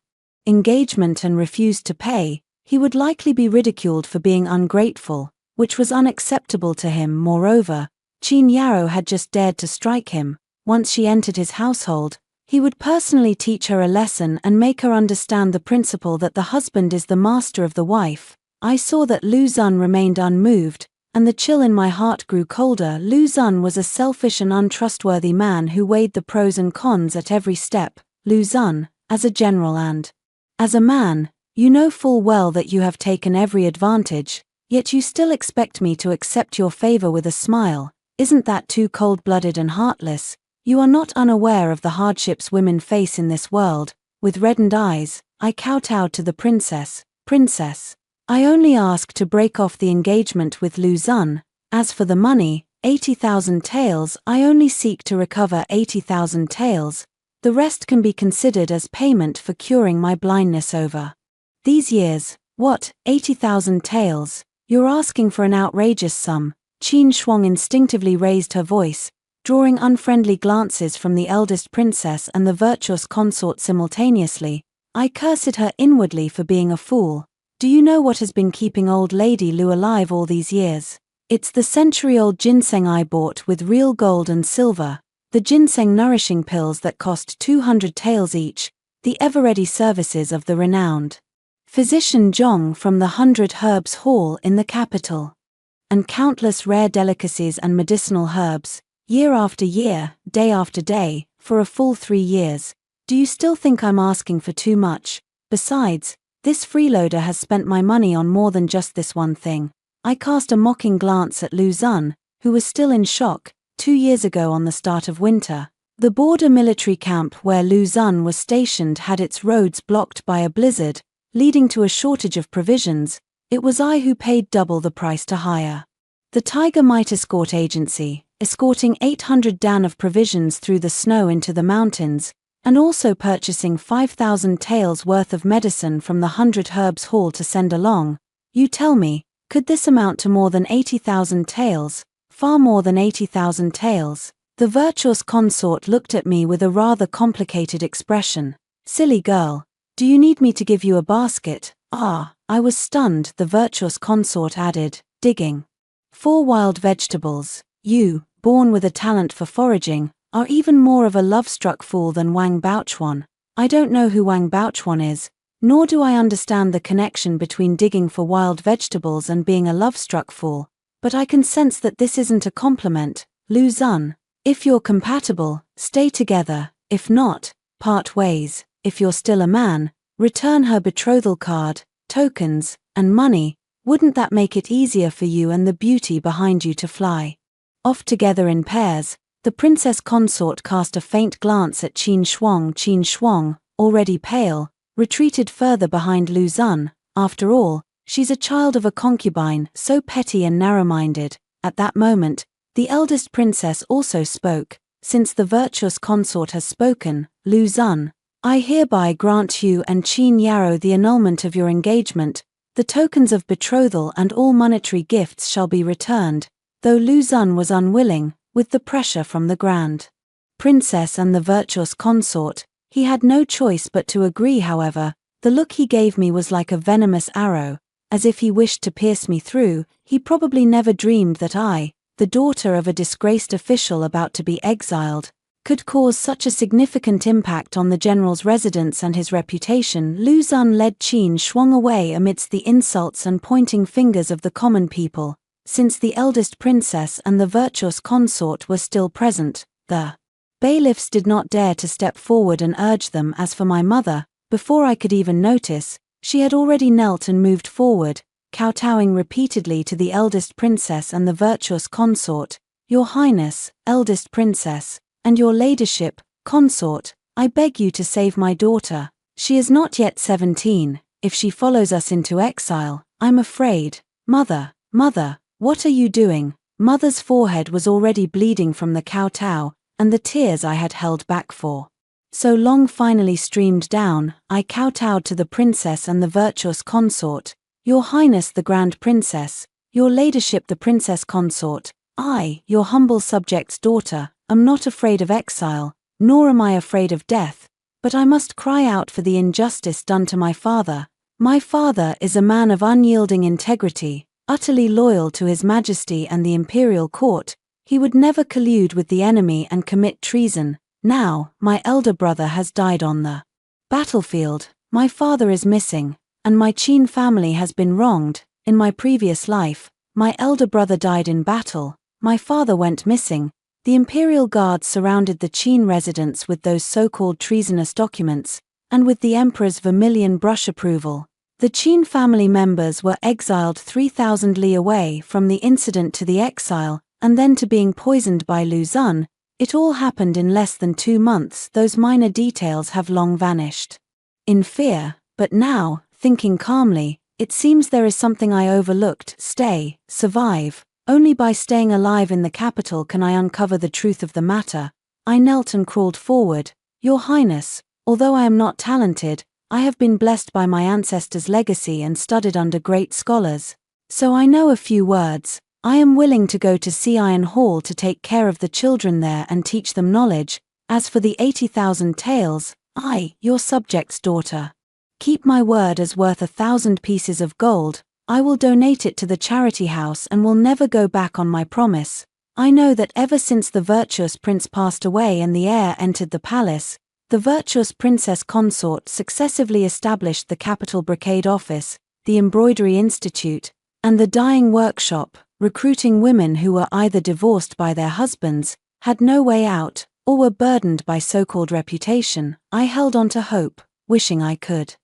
S1: engagement and refused to pay, he would likely be ridiculed for being ungrateful, which was unacceptable to him. Moreover, Qin Yao had just dared to strike him. Once she entered his household, he would personally teach her a lesson and make her understand the principle that the husband is the master of the wife. I saw that Lu Xun remained unmoved, and the chill in my heart grew colder. Lu Xun was a selfish and untrustworthy man who weighed the pros and cons at every step. Lu Xun, as a general and as a man, you know full well that you have taken every advantage, yet you still expect me to accept your favor with a smile. Isn't that too cold-blooded and heartless? You are not unaware of the hardships women face in this world. With reddened eyes, I kowtowed to the princess. Princess, I only ask to break off the engagement with Lu Xun. As for the money, 80,000 taels, I only seek to recover 80,000 taels. The rest can be considered as payment for curing my blindness over these years. What, 80,000 taels? You're asking for an outrageous sum. Qin Shuang instinctively raised her voice, drawing unfriendly glances from the eldest princess and the virtuous consort simultaneously. I cursed her inwardly for being a fool. Do you know what has been keeping old Lady Lu alive all these years? It's the century-old ginseng I bought with real gold and silver, the ginseng nourishing pills that cost 200 taels each, the ever-ready services of the renowned physician Zhong from the 100 Herbs Hall in the capital, and countless rare delicacies and medicinal herbs. Year after year, day after day, for a full 3 years. Do you still think I'm asking for too much? Besides, this freeloader has spent my money on more than just this one thing. I cast a mocking glance at Lu Xun, who was still in shock. 2 years ago on the start of winter, the border military camp where Lu Xun was stationed had its roads blocked by a blizzard, leading to a shortage of provisions. It was I who paid double the price to hire the Tiger Might Escort Agency, escorting 800 dan of provisions through the snow into the mountains, and also purchasing 5,000 taels worth of medicine from the 100 Herbs Hall to send along. You tell me, could this amount to more than 80,000 taels? Far more than 80,000 taels. The virtuous consort looked at me with a rather complicated expression. Silly girl. Do you need me to give you a basket? Ah, I was stunned, the virtuous consort added, digging. 4 wild vegetables. You, born with a talent for foraging, are even more of a love-struck fool than Wang Baochuan. I don't know who Wang Baochuan is, nor do I understand the connection between digging for wild vegetables and being a love-struck fool, but I can sense that this isn't a compliment. Lu Zun. If you're compatible, stay together, if not, part ways. If you're still a man, return her betrothal card, tokens, and money. Wouldn't that make it easier for you and the beauty behind you to fly off together in pairs? The princess consort cast a faint glance at Qin Shuang. Qin Shuang, already pale, retreated further behind Lu Zun. After all, she's a child of a concubine, so petty and narrow-minded. At that moment, the eldest princess also spoke. Since the virtuous consort has spoken, Lu Zun, I hereby grant you and Qin Yarrow the annulment of your engagement. The tokens of betrothal and all monetary gifts shall be returned, though Lu Zun was unwilling, with the pressure from the grand princess and the virtuous consort. He had no choice but to agree. However, the look he gave me was like a venomous arrow, as if he wished to pierce me through. He probably never dreamed that I, the daughter of a disgraced official about to be exiled, could cause such a significant impact on the general's residence and his reputation. Lu Zun led Qin Shuang away amidst the insults and pointing fingers of the common people. Since the eldest princess and the virtuous consort were still present, the bailiffs did not dare to step forward and urge them. As for my mother, before I could even notice, she had already knelt and moved forward, kowtowing repeatedly to the eldest princess and the virtuous consort. Your Highness, eldest princess, and your ladyship, consort, I beg you to save my daughter. She is not yet 17. If she follows us into exile, I'm afraid. Mother, what are you doing? Mother's forehead was already bleeding from the kowtow, and the tears I had held back for so long finally streamed down. I kowtowed to the princess and the virtuous consort. Your Highness the Grand Princess, your ladyship the princess consort, I, your humble subject's daughter, am not afraid of exile, nor am I afraid of death, but I must cry out for the injustice done to my father. My father is a man of unyielding integrity, utterly loyal to His Majesty and the imperial court. He would never collude with the enemy and commit treason. Now, my elder brother has died on the battlefield, my father is missing, and my Qin family has been wronged. In my previous life, my elder brother died in battle, my father went missing. The imperial guards surrounded the Qin residence with those so-called treasonous documents, and with the emperor's vermilion brush approval, the Qin family members were exiled 3,000 li away. From the incident to the exile, and then to being poisoned by Lu Zun, it all happened in less than 2 months. Those minor details have long vanished in fear, but now, thinking calmly, it seems there is something I overlooked. Survive. Only by staying alive in the capital can I uncover the truth of the matter. I knelt and crawled forward. Your Highness, although I am not talented, I have been blessed by my ancestors' legacy and studied under great scholars, so I know a few words. I am willing to go to Sea Iron Hall to take care of the children there and teach them knowledge. As for the 80,000 taels, I, your subject's daughter, keep my word as worth 1,000 pieces of gold. I will donate it to the charity house and will never go back on my promise. I know that ever since the virtuous prince passed away and the heir entered the palace, the virtuous princess consort successively established the capital brocade office, the embroidery institute, and the dyeing workshop, recruiting women who were either divorced by their husbands, had no way out, or were burdened by so-called reputation. I held on to hope, wishing I could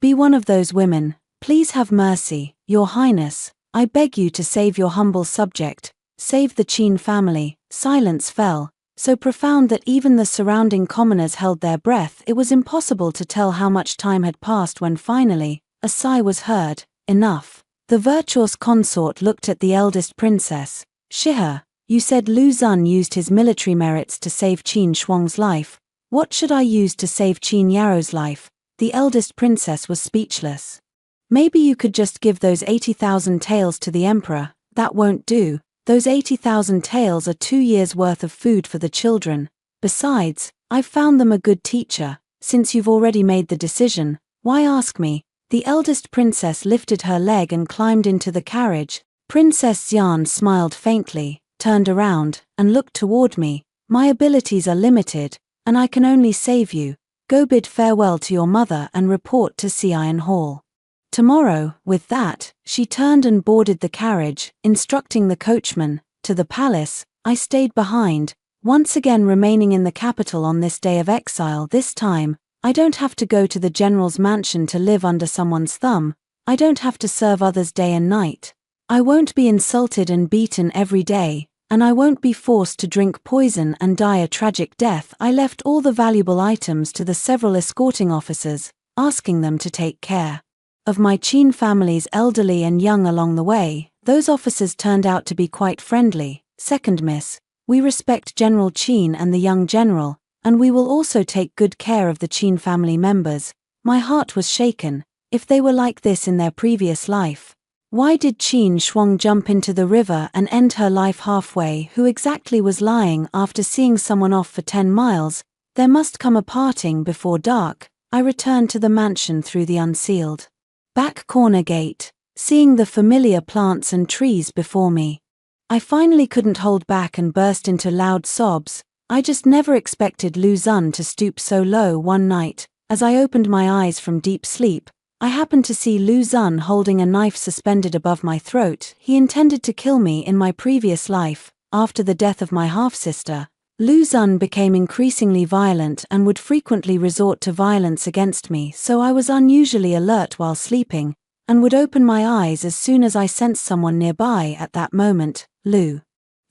S1: be one of those women. Please have mercy, Your Highness. I beg you to save your humble subject, save the Qin family. Silence fell, so profound that even the surrounding commoners held their breath. It was impossible to tell how much time had passed when finally, a sigh was heard. Enough. The virtuous consort looked at the eldest princess. Shiher, you said Lu Zun used his military merits to save Qin Shuang's life. What should I use to save Qin Yarrow's life? The eldest princess was speechless. Maybe you could just give those 80,000 taels to the emperor. That won't do. Those 80,000 taels are 2 years' worth of food for the children. Besides, I've found them a good teacher. Since you've already made the decision, why ask me?" The eldest princess lifted her leg and climbed into the carriage. Princess Xian smiled faintly, turned around, and looked toward me. "My abilities are limited, and I can only save you. Go bid farewell to your mother and report to Sea Iron Hall tomorrow." With that, she turned and boarded the carriage, instructing the coachman. To the palace, I stayed behind, once again remaining in the capital on this day of exile. This time, I don't have to go to the general's mansion to live under someone's thumb. I don't have to serve others day and night. I won't be insulted and beaten every day, and I won't be forced to drink poison and die a tragic death. I left all the valuable items to the several escorting officers, asking them to take care of my Qin family's elderly and young along the way. Those officers turned out to be quite friendly. "Second miss, we respect General Qin and the young general, and we will also take good care of the Qin family members." My heart was shaken. If they were like this in their previous life, why did Qin Shuang jump into the river and end her life halfway? Who exactly was lying after seeing someone off for 10 miles? There must come a parting before dark. I returned to the mansion through the unsealed back corner gate, seeing the familiar plants and trees before me. I finally couldn't hold back and burst into loud sobs. I just never expected Lu Xun to stoop so low. One night, as I opened my eyes from deep sleep, I happened to see Lu Xun holding a knife suspended above my throat. He intended to kill me in my previous life. After the death of my half-sister, Lu Xun became increasingly violent and would frequently resort to violence against me, so I was unusually alert while sleeping, and would open my eyes as soon as I sensed someone nearby. At that moment, Lu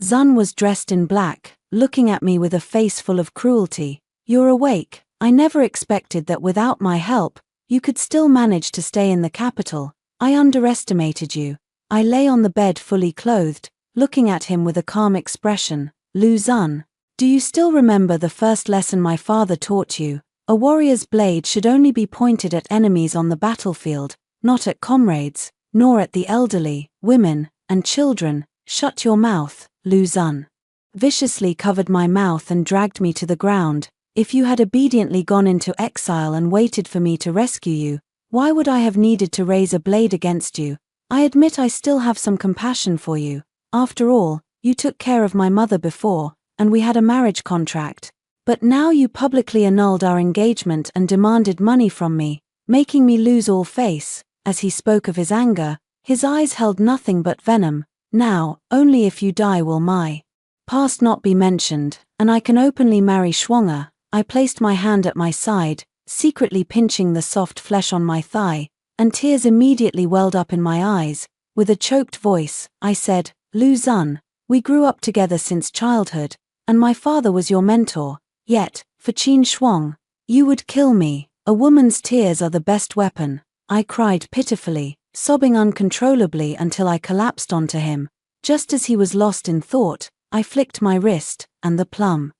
S1: Xun was dressed in black, looking at me with a face full of cruelty. "You're awake. I never expected that without my help, you could still manage to stay in the capital. I underestimated you." I lay on the bed fully clothed, looking at him with a calm expression. "Lu Xun, do you still remember the first lesson my father taught you? A warrior's blade should only be pointed at enemies on the battlefield, not at comrades, nor at the elderly, women, and children." "Shut your mouth." Lu Xun viciously covered my mouth and dragged me to the ground. "If you had obediently gone into exile and waited for me to rescue you, why would I have needed to raise a blade against you? I admit I still have some compassion for you. After all, you took care of my mother before, and we had a marriage contract. But now you publicly annulled our engagement and demanded money from me, making me lose all face." As he spoke of his anger, his eyes held nothing but venom. "Now, only if you die will my past not be mentioned, and I can openly marry Shuanga." I placed my hand at my side, secretly pinching the soft flesh on my thigh, and tears immediately welled up in my eyes. With a choked voice, I said, "Lu Xun, we grew up together since childhood, and my father was your mentor. Yet, for Qin Shuang, you would kill me." "A woman's tears are the best weapon." I cried pitifully, sobbing uncontrollably until I collapsed onto him. Just as he was lost in thought, I flicked my wrist, and the plum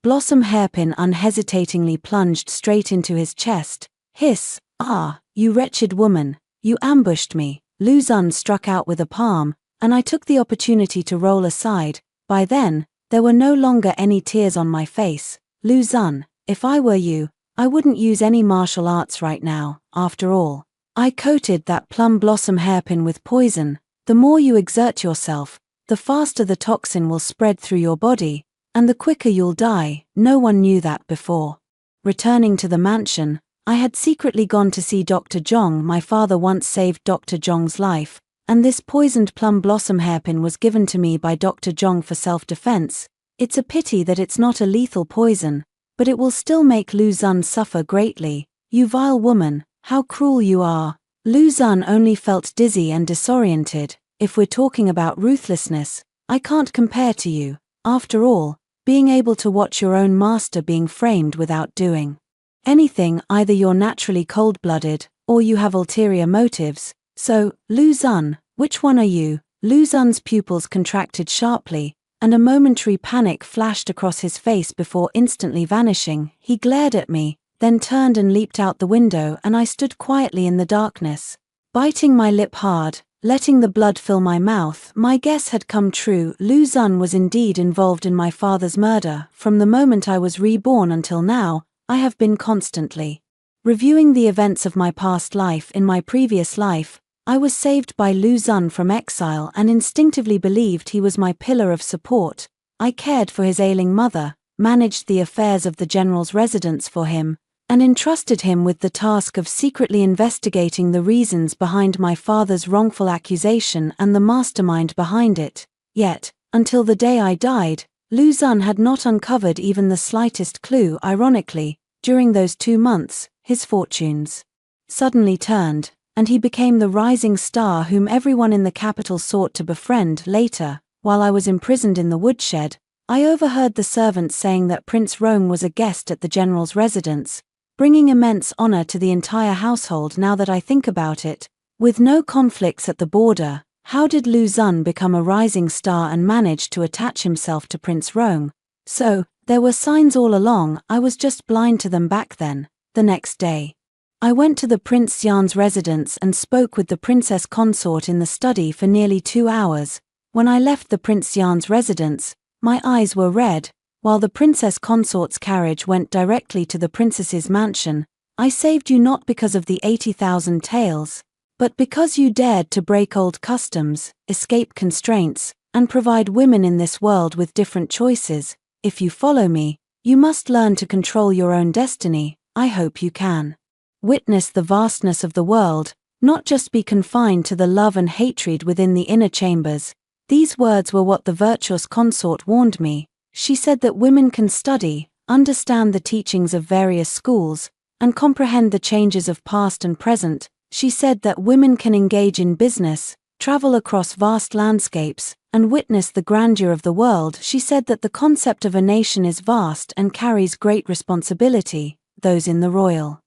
S1: blossom hairpin unhesitatingly plunged straight into his chest. "Hiss, ah, you wretched woman, you ambushed me." Lu Xun struck out with a palm, and I took the opportunity to roll aside. By then, there were no longer any tears on my face. "Lu Xun, if I were you, I wouldn't use any martial arts right now. After all, I coated that plum blossom hairpin with poison. The more you exert yourself, the faster the toxin will spread through your body, and the quicker you'll die." No one knew that before. Returning to the mansion, I had secretly gone to see Dr. Zhong. My father once saved Dr. Zhong's life, and this poisoned plum blossom hairpin was given to me by Dr. Zhong for self-defense. It's a pity that it's not a lethal poison, but it will still make Lu Xun suffer greatly. "You vile woman, how cruel you are." Lu Xun only felt dizzy and disoriented. "If we're talking about ruthlessness, I can't compare to you. After all, being able to watch your own master being framed without doing anything, either you're naturally cold-blooded, or you have ulterior motives. So, Lu Xun, which one are you?" Lu Xun's pupils contracted sharply, and a momentary panic flashed across his face before instantly vanishing. He glared at me, then turned and leaped out the window, and I stood quietly in the darkness, biting my lip hard. letting the blood fill my mouth. My guess had come true. Lu Xun was indeed involved in my father's murder. From the moment I was reborn until now, I have been constantly reviewing the events of my past life. In my previous life, I was saved by Lu Xun from exile and instinctively believed he was my pillar of support. I cared for his ailing mother, managed the affairs of the general's residence for him, and entrusted him with the task of secretly investigating the reasons behind my father's wrongful accusation and the mastermind behind it. Yet, until the day I died, Lu Xun had not uncovered even the slightest clue. Ironically, during those 2 months, his fortunes suddenly turned, and he became the rising star whom everyone in the capital sought to befriend. Later, while I was imprisoned in the woodshed, I overheard the servants saying that Prince Rong was a guest at the general's residence, bringing immense honor to the entire household. Now that I think about it, with no conflicts at the border, how did Lu Xun become a rising star and manage to attach himself to Prince Rong? So, there were signs all along, I was just blind to them back then. The next day, I went to the Prince Xian's residence and spoke with the princess consort in the study for nearly 2 hours. When I left the Prince Xian's residence, my eyes were red. While the princess consort's carriage went directly to the princess's mansion. I saved you not because of the 80,000 taels, but because you dared to break old customs, escape constraints, and provide women in this world with different choices. If you follow me, you must learn to control your own destiny. I hope you can witness the vastness of the world, not just be confined to the love and hatred within the inner chambers. These words were what the virtuous consort warned me. She said that women can study, understand the teachings of various schools, and comprehend the changes of past and present. She said that women can engage in business, travel across vast landscapes, and witness the grandeur of the world. She said that the concept of a nation is vast and carries great responsibility. Those in the royal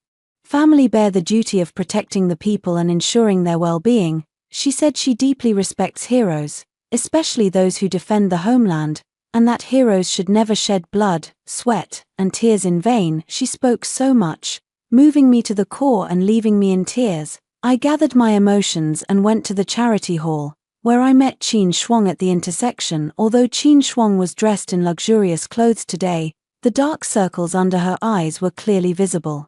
S1: family bear the duty of protecting the people and ensuring their well-being. She said she deeply respects heroes, especially those who defend the homeland, and that heroes should never shed blood, sweat, and tears in vain. She spoke so much, moving me to the core and leaving me in tears. I gathered my emotions and went to the charity hall, where I met Qin Shuang at the intersection. Although Qin Shuang was dressed in luxurious clothes today, the dark circles under her eyes were clearly visible.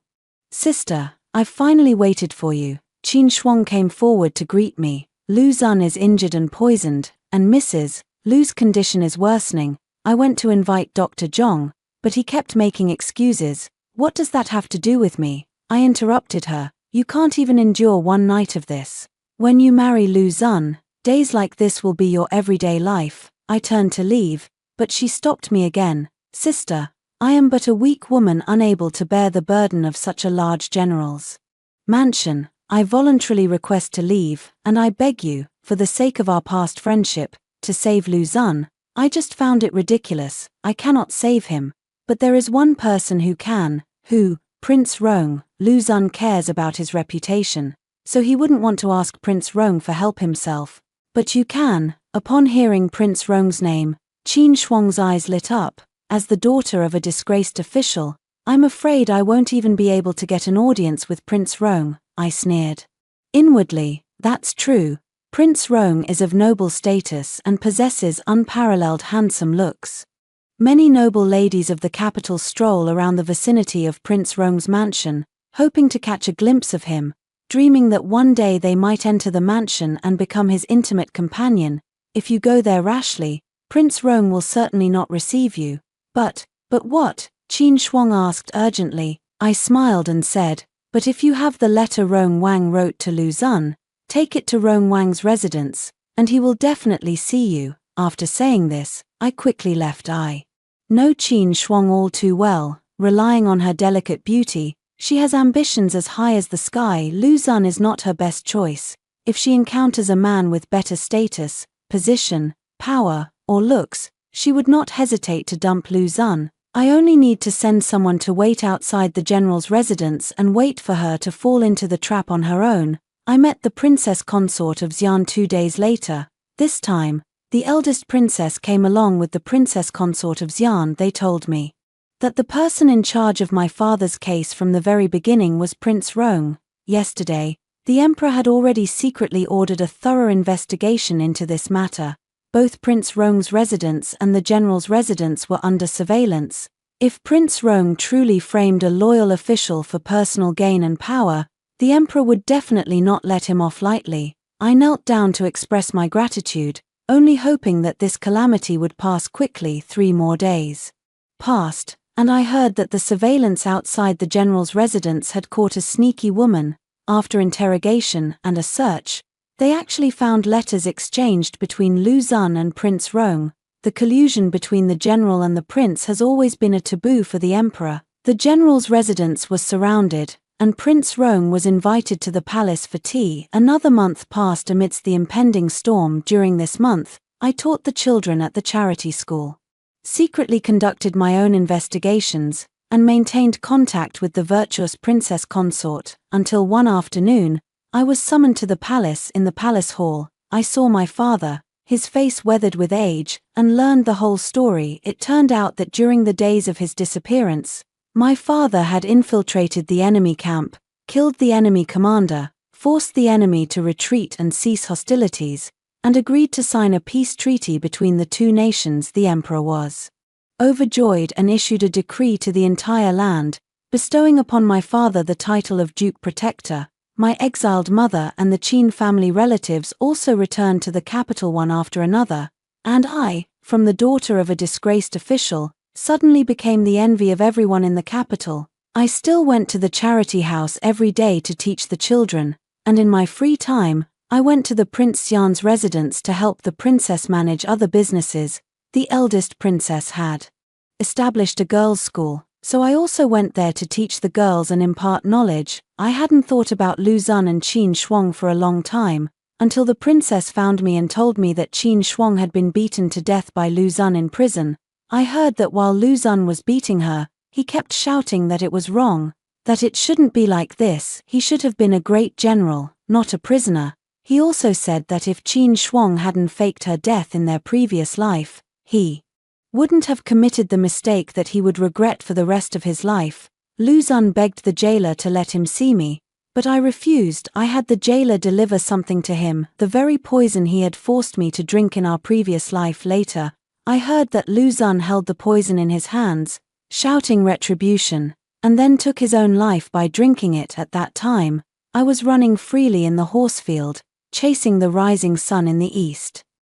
S1: "Sister, I've finally waited for you." Qin Shuang came forward to greet me. "Lu Xun is injured and poisoned, and Mrs. Lu's condition is worsening. I went to invite Dr. Zhong, but he kept making excuses." "What does that have to do with me?" I interrupted her. "You can't even endure one night of this. When you marry Lu Xun, days like this will be your everyday life." I turned to leave, but she stopped me again. "Sister, I am but a weak woman unable to bear the burden of such a large general's mansion. I voluntarily request to leave, and I beg you, for the sake of our past friendship, to save Lu Xun." I just found it ridiculous. I cannot save him, but there is one person who can. Who? Prince Rong. Lu Xun cares about his reputation, so he wouldn't want to ask Prince Rong for help himself. "But you can." Upon hearing Prince Rong's name, Qin Shuang's eyes lit up. "As the daughter of a disgraced official, I'm afraid I won't even be able to get an audience with Prince Rong," I sneered. Inwardly, that's true. Prince Rong is of noble status and possesses unparalleled handsome looks. Many noble ladies of the capital stroll around the vicinity of Prince Rong's mansion, hoping to catch a glimpse of him, dreaming that one day they might enter the mansion and become his intimate companion. If you go there rashly, Prince Rong will certainly not receive you. But what?" Qin Shuang asked urgently. I smiled and said, "But if you have the letter Rong Wang wrote to Lu Xun, take it to Rong Wang's residence, and he will definitely see you." After saying this, I quickly left. I know Qin Shuang all too well. Relying on her delicate beauty, she has ambitions as high as the sky. Lu Xun is not her best choice. If she encounters a man with better status, position, power, or looks, she would not hesitate to dump Lu Xun. I only need to send someone to wait outside the general's residence and wait for her to fall into the trap on her own. I met the princess consort of Xian 2 days later. This time, the eldest princess came along with the princess consort of Xian. They told me that the person in charge of my father's case from the very beginning was Prince Rong. Yesterday, The emperor had already secretly ordered a thorough investigation into this matter. Both Prince Rong's residence and the general's residence were under surveillance. If Prince Rong truly framed a loyal official for personal gain and power, the emperor would definitely not let him off lightly. I knelt down to express my gratitude, only hoping that this calamity would pass quickly. 3 more days passed, and I heard that the surveillance outside the general's residence had caught a sneaky woman. After interrogation and a search, they actually found letters exchanged between Lu Xun and Prince Rong. The collusion between the general and the prince has always been a taboo for the emperor. The general's residence was surrounded, and Prince Rong was invited to the palace for tea. Another month passed amidst the impending storm. During this month, I taught the children at the charity school, secretly conducted my own investigations, and maintained contact with the virtuous princess consort, until one afternoon, I was summoned to the palace. In the palace hall, I saw my father, his face weathered with age, and learned the whole story. It turned out that during the days of his disappearance, my father had infiltrated the enemy camp, killed the enemy commander, forced the enemy to retreat and cease hostilities, and agreed to sign a peace treaty between the two nations. The emperor was overjoyed and issued a decree to the entire land, bestowing upon my father the title of Duke Protector. My exiled mother and the Qin family relatives also returned to the capital one after another, and I, from the daughter of a disgraced official, suddenly became the envy of everyone in the capital. I still went to the charity house every day to teach the children, and in my free time, I went to the Prince Xian's residence to help the princess manage other businesses. The eldest princess had established a girls' school, so I also went there to teach the girls and impart knowledge. I hadn't thought about Lu Xun and Qin Shuang for a long time, until the princess found me and told me that Qin Shuang had been beaten to death by Lu Xun in prison. I heard that while Lu Xun was beating her, he kept shouting that it was wrong, that it shouldn't be like this. He should have been a great general, not a prisoner. He also said that if Qin Shuang hadn't faked her death in their previous life, he wouldn't have committed the mistake that he would regret for the rest of his life. Lu Xun begged the jailer to let him see me, but I refused. I had the jailer deliver something to him, the very poison he had forced me to drink in our previous life. Later, I heard that Lu Xun held the poison in his hands, shouting retribution, and then took his own life by drinking it. At that time, I was running freely in the horsefield, chasing the rising sun in the east.